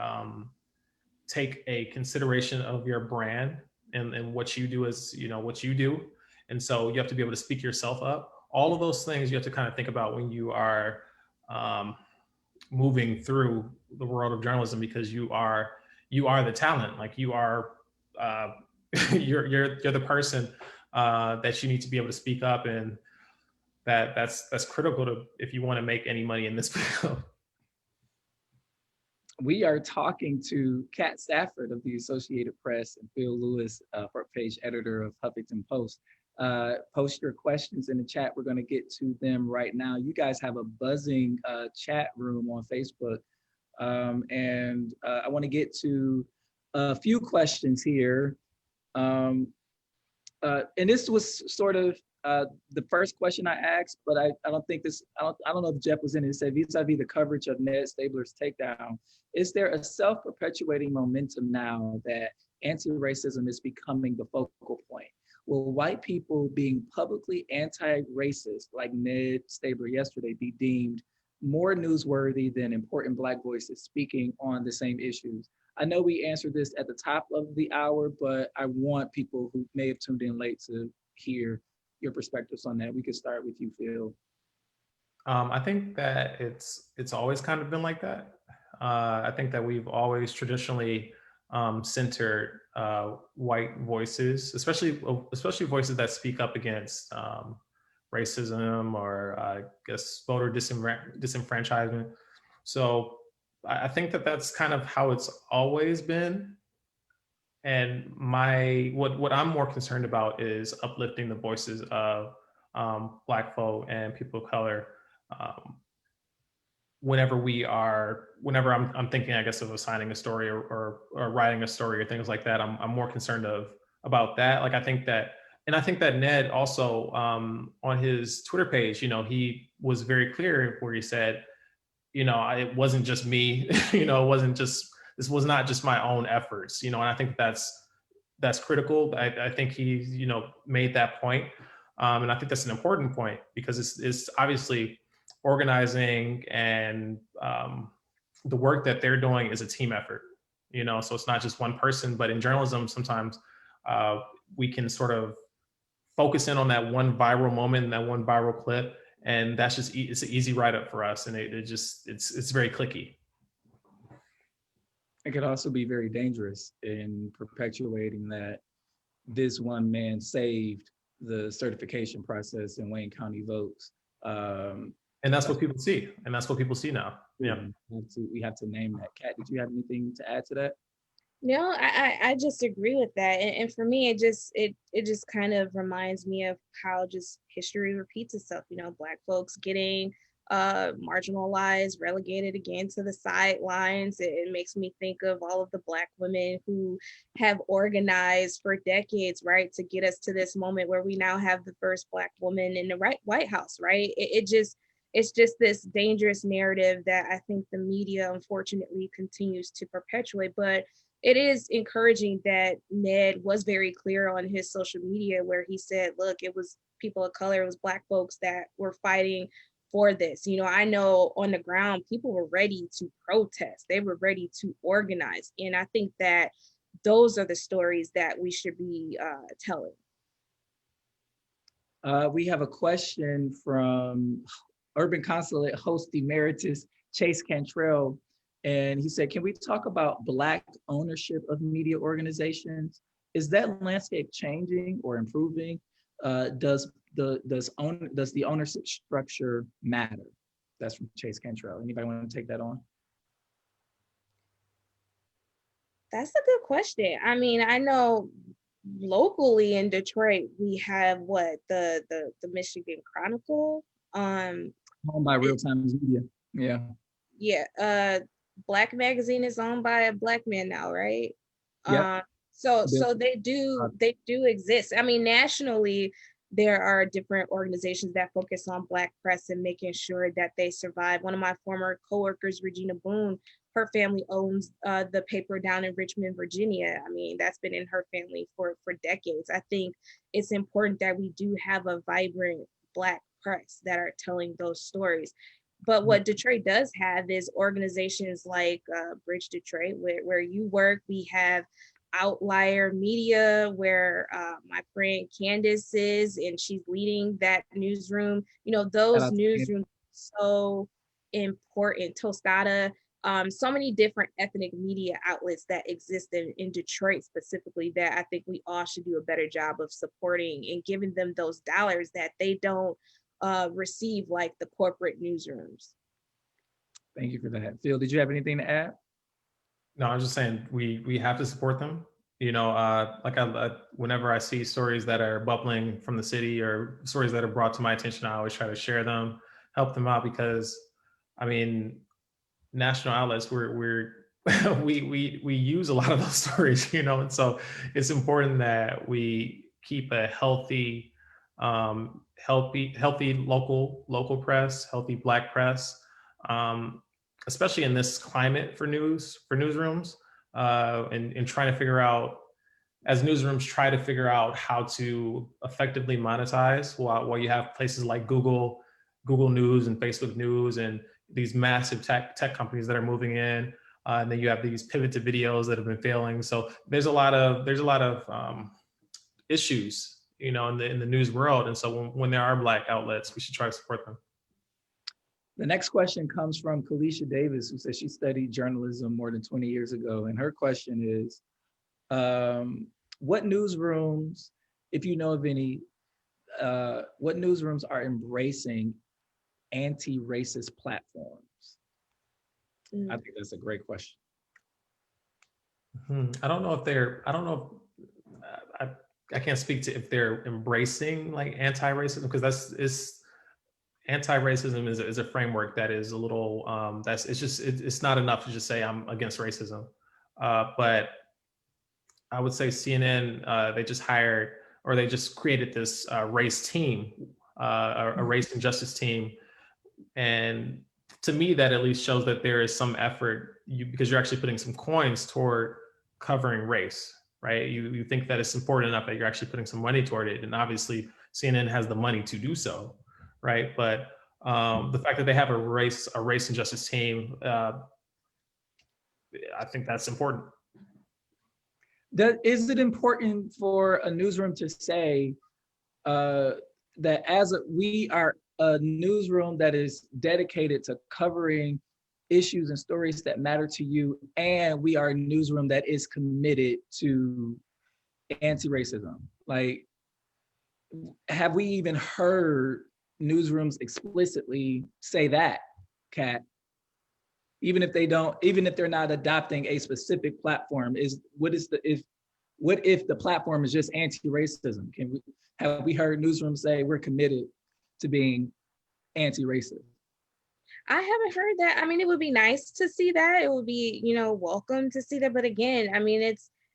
take a consideration of your brand and what you do is, you know, what you do. And so you have to be able to speak yourself up. All of those things you have to kind of think about when you are moving through the world of journalism, because you are the talent. Like you are you're the person that you need to be able to speak up, and that's critical to, if you want to make any money in this field. We are talking to Kat Stafford of the Associated Press and Phil Lewis, front page editor of Huffington Post. Post your questions in the chat. We're going to get to them right now. You guys have a buzzing chat room on Facebook. And I want to get to a few questions here. And this was sort of the first question I asked, but I don't think this, I don't know if Jeff was in it. It said, vis-a-vis the coverage of Ned Stabler's takedown, is there a self-perpetuating momentum now that anti-racism is becoming the focal point? Will white people being publicly anti-racist, like Ned Stabler yesterday, be deemed more newsworthy than important Black voices speaking on the same issues? I know we answered this at the top of the hour, but I want people who may have tuned in late to hear your perspectives on that. We could start with you, Phil. I think that it's always kind of been like that. I think that we've always traditionally centered white voices, especially voices that speak up against racism or I guess voter disenfranchisement. So I think that that's kind of how it's always been. And what I'm more concerned about is uplifting the voices of Black folk and people of color. Whenever I'm thinking, I guess, of assigning a story or writing a story or things like that, I'm more concerned about that. Like I think that Ned also on his Twitter page, you know, he was very clear where he said, you know, it wasn't just me, you know, this was not just my own efforts, you know, and I think that's critical. I think he, you know, made that point. And I think that's an important point because it's obviously organizing and the work that they're doing is a team effort, you know, so it's not just one person, but in journalism, sometimes we can sort of focus in on that one viral moment and that one viral clip. And that's just, it's an easy write-up for us. And it's very clicky. It could also be very dangerous in perpetuating that this one man saved the certification process in Wayne County votes. And that's what people see. And that's what people see now. Yeah. We have to name that. Kat, did you have anything to add to that? No, I just agree with that. And for me, it just kind of reminds me of how just history repeats itself. You know, Black folks getting marginalized, relegated again to the sidelines. It makes me think of all of the Black women who have organized for decades, right, to get us to this moment where we now have the first Black woman in the White House, right? It's just this dangerous narrative that I think the media unfortunately continues to perpetuate. But it is encouraging that Ned was very clear on his social media where he said, look, it was people of color, it was Black folks that were fighting for this. You know, I know on the ground, people were ready to protest. They were ready to organize. And I think that those are the stories that we should be telling. We have a question from Urban Consulate host emeritus Chase Cantrell. And he said, can we talk about Black ownership of media organizations? Is that landscape changing or improving? Does the ownership structure matter? That's from Chase Cantrell. Anybody want to take that on? That's a good question. I mean, I know locally in Detroit, we have the Michigan Chronicle. Owned by Real Times Media. Yeah. Yeah. Black Magazine is owned by a Black man now, right? Yep. So they do exist. I mean, nationally, there are different organizations that focus on Black press and making sure that they survive. One of my former coworkers, Regina Boone, her family owns the paper down in Richmond, Virginia. I mean, that's been in her family for decades. I think it's important that we do have a vibrant Black press that are telling those stories. But what Detroit does have is organizations like Bridge Detroit, where you work. We have Outlier Media, where my friend Candice is, and she's leading that newsroom. You know, Shout those out to Candid. newsrooms are so important. Tostada, so many different ethnic media outlets that exist in Detroit specifically, that I think we all should do a better job of supporting and giving them those dollars that they don't receive, like the corporate newsrooms. Thank you for that. Phil, did you have anything to add? No, I was just saying we have to support them. You know, whenever I see stories that are bubbling from the city or stories that are brought to my attention, I always try to share them, help them out, because I mean, national outlets, we use a lot of those stories, you know, and so it's important that we keep a healthy local press, healthy Black press, especially in this climate for newsrooms, and trying to figure out, as newsrooms try to figure out how to effectively monetize, while you have places like Google News and Facebook News and these massive tech companies that are moving in, and then you have these pivot to videos that have been failing. So there's a lot of issues, you know, in the news world, and so when there are Black outlets, we should try to support them. The next question comes from Kalisha Davis, who says she studied journalism more than 20 years ago. And her question is, what newsrooms, if you know of any, what newsrooms are embracing anti-racist platforms? I think that's a great question. I don't know if I can't speak to if they're embracing like anti-racism, because anti-racism is a framework that is a little it's not enough to just say I'm against racism. But I would say CNN, they just created this race team, a race and justice team. And to me, that at least shows that there is some effort, because you're actually putting some coins toward covering race, right? You think that it's important enough that you're actually putting some money toward it. And obviously CNN has the money to do so, right? But the fact that they have a race and justice team, I think that's important. Is it important for a newsroom to say that we are a newsroom that is dedicated to covering issues and stories that matter to you, and we are a newsroom that is committed to anti-racism? Like, have we even heard newsrooms explicitly say that, Kat? Even if they're not adopting a specific platform, what if the platform is just anti-racism? Have we heard newsrooms say we're committed to being anti-racist? I haven't heard that. I mean, it would be nice to see that. It would be, welcome to see that. But again, I mean,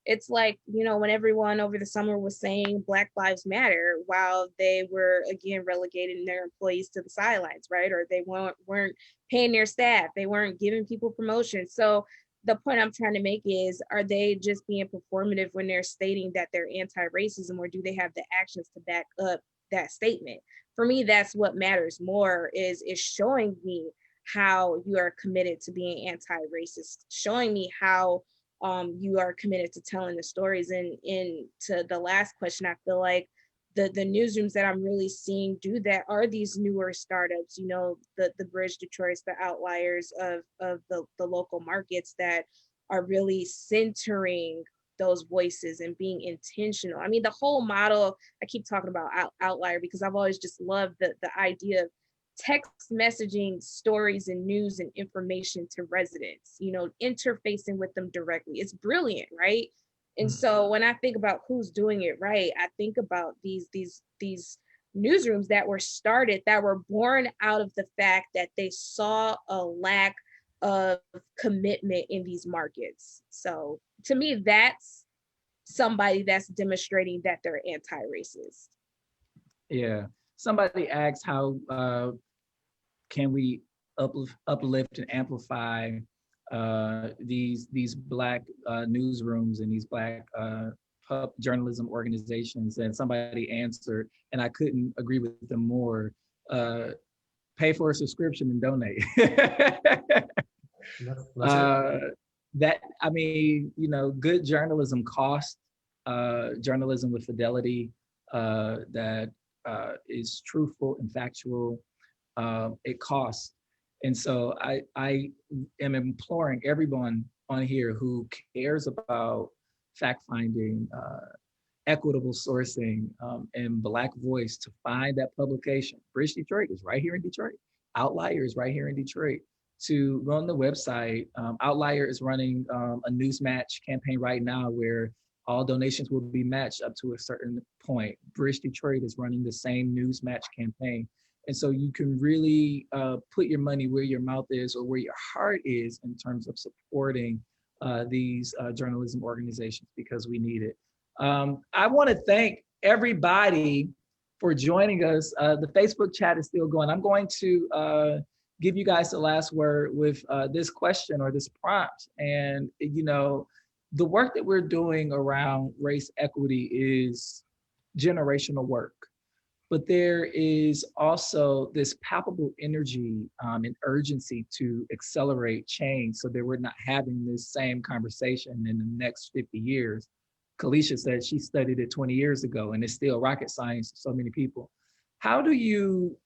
it's like, when everyone over the summer was saying Black Lives Matter, while they were, again, relegating their employees to the sidelines, right? Or they weren't paying their staff. They weren't giving people promotions. So the point I'm trying to make is, are they just being performative when they're stating that they're anti-racism, or do they have the actions to back up that statement? For me, that's what matters more, is showing me how you are committed to being anti-racist, showing me how you are committed to telling the stories. And to the last question, I feel like the newsrooms that I'm really seeing do that are these newer startups, the Bridge Detroits, the Outliers of the local markets that are really centering those voices and being intentional. I mean, the whole model, I keep talking about Outlier because I've always just loved the idea of text messaging stories and news and information to residents, interfacing with them directly. It's brilliant, right? And so when I think about who's doing it right, I think about these newsrooms that were started, that were born out of the fact that they saw a lack of commitment in these markets. So to me, that's somebody that's demonstrating that they're anti-racist. Yeah. Somebody asked how can we uplift and amplify these Black newsrooms and these Black journalism organizations, and somebody answered, and I couldn't agree with them more. Pay for a subscription and donate. That, I mean, you know, good journalism costs. Journalism with fidelity that is truthful and factual, it costs. And so I am imploring everyone on here who cares about fact finding, equitable sourcing, and Black voice to find that publication. Bridge Detroit is right here in Detroit. Outlier is right here in Detroit. To go on the website, Outlier is running a news match campaign right now where all donations will be matched up to a certain point. Bridge Detroit is running the same news match campaign. And so you can really put your money where your mouth is or where your heart is in terms of supporting these journalism organizations, because we need it. I want to thank everybody for joining us. The Facebook chat is still going. I'm going to give you guys the last word with this question or this prompt. And, you know, the work that we're doing around race equity is generational work. But there is also this palpable energy and urgency to accelerate change so that we're not having this same conversation in the next 50 years. Kalisha said she studied it 20 years ago and it's still rocket science to so many people. How do you,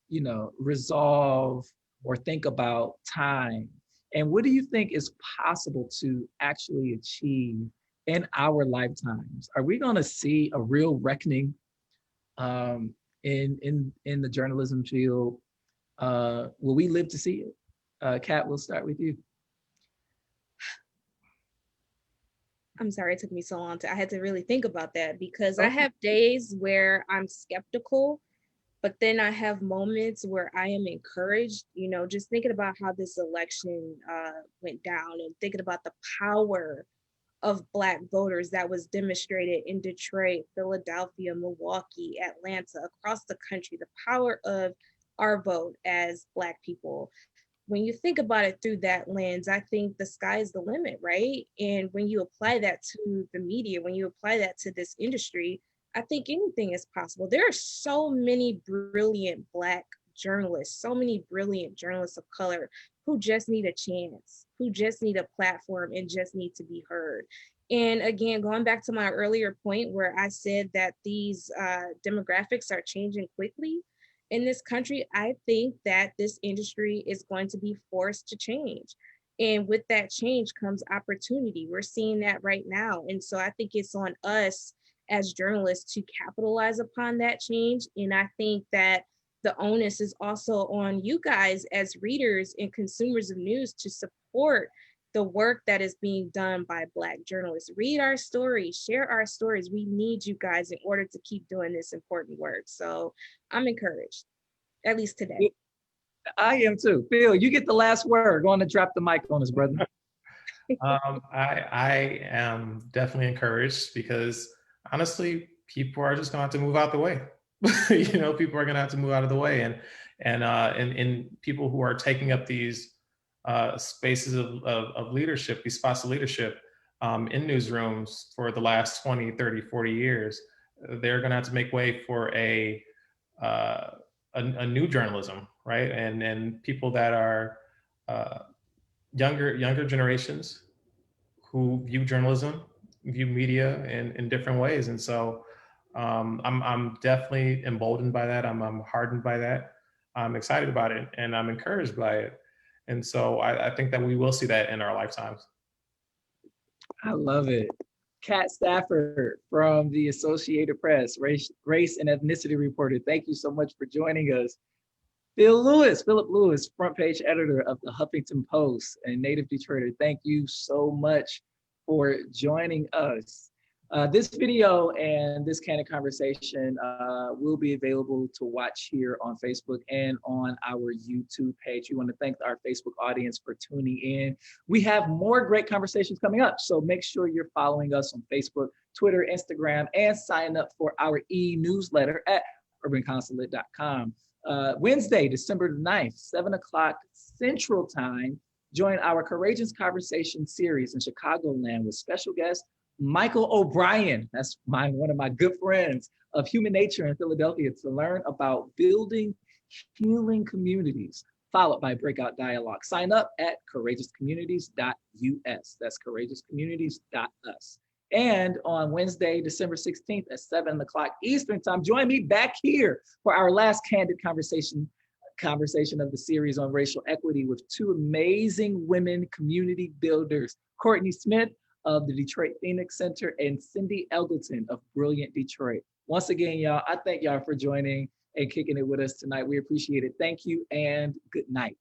you know, resolve or think about time? And what do you think is possible to actually achieve in our lifetimes? Are we going to see a real reckoning in the journalism field? Will we live to see it? Kat, we'll start with you. I'm sorry it took me so long I had to really think about that, because I have days where I'm skeptical, but then I have moments where I am encouraged, you know, just thinking about how this election went down and thinking about the power of Black voters that was demonstrated in Detroit, Philadelphia, Milwaukee, Atlanta, across the country, the power of our vote as Black people. When you think about it through that lens, I think the sky is the limit, right? And when you apply that to the media, when you apply that to this industry, I think anything is possible. There are so many brilliant Black journalists, so many brilliant journalists of color who just need a chance, who just need a platform and just need to be heard. And again, going back to my earlier point where I said that these demographics are changing quickly in this country, I think that this industry is going to be forced to change. And with that change comes opportunity. We're seeing that right now. And so I think it's on us as journalists to capitalize upon that change. And I think that the onus is also on you guys as readers and consumers of news to support the work that is being done by Black journalists. Read our stories, share our stories. We need you guys in order to keep doing this important work. So I'm encouraged, at least today. I am too. Phil, you get the last word. Go on and drop the mic on us, brother. I am definitely encouraged because honestly, people are just gonna have to move out the way. You know, people are gonna have to move out of the way, and people who are taking up these spaces of leadership, these spots of leadership in newsrooms for the last 20, 30, 40 years, they're gonna have to make way for a new journalism, right? And people that are younger generations who view journalism, view media in different ways. And so I'm definitely emboldened by that. I'm hardened by that. I'm excited about it and I'm encouraged by it. And so I think that we will see that in our lifetimes. I love it. Kat Stafford from the Associated Press, race and ethnicity reporter. Thank you so much for joining us. Philip Lewis, front page editor of the Huffington Post and native Detroiter. Thank you so much for joining us. This video and this candid conversation will be available to watch here on Facebook and on our YouTube page. We want to thank our Facebook audience for tuning in. We have more great conversations coming up, so make sure you're following us on Facebook, Twitter, Instagram, and sign up for our e-newsletter at urbanconsulate.com. Wednesday, December 9th, 7 o'clock Central Time, join our Courageous Conversation series in Chicagoland with special guest Michael O'Brien. That's one of my good friends of Human Nature in Philadelphia, to learn about building healing communities, followed by breakout dialogue. Sign up at courageouscommunities.us. That's courageouscommunities.us. And on Wednesday, December 16th at 7 o'clock Eastern Time, join me back here for our last candid conversation of the series on racial equity with two amazing women community builders, Courtney Smith of the Detroit Phoenix Center and Cindy Elgleton of Brilliant Detroit. Once again, y'all, I thank y'all for joining and kicking it with us tonight. We appreciate it. Thank you and good night.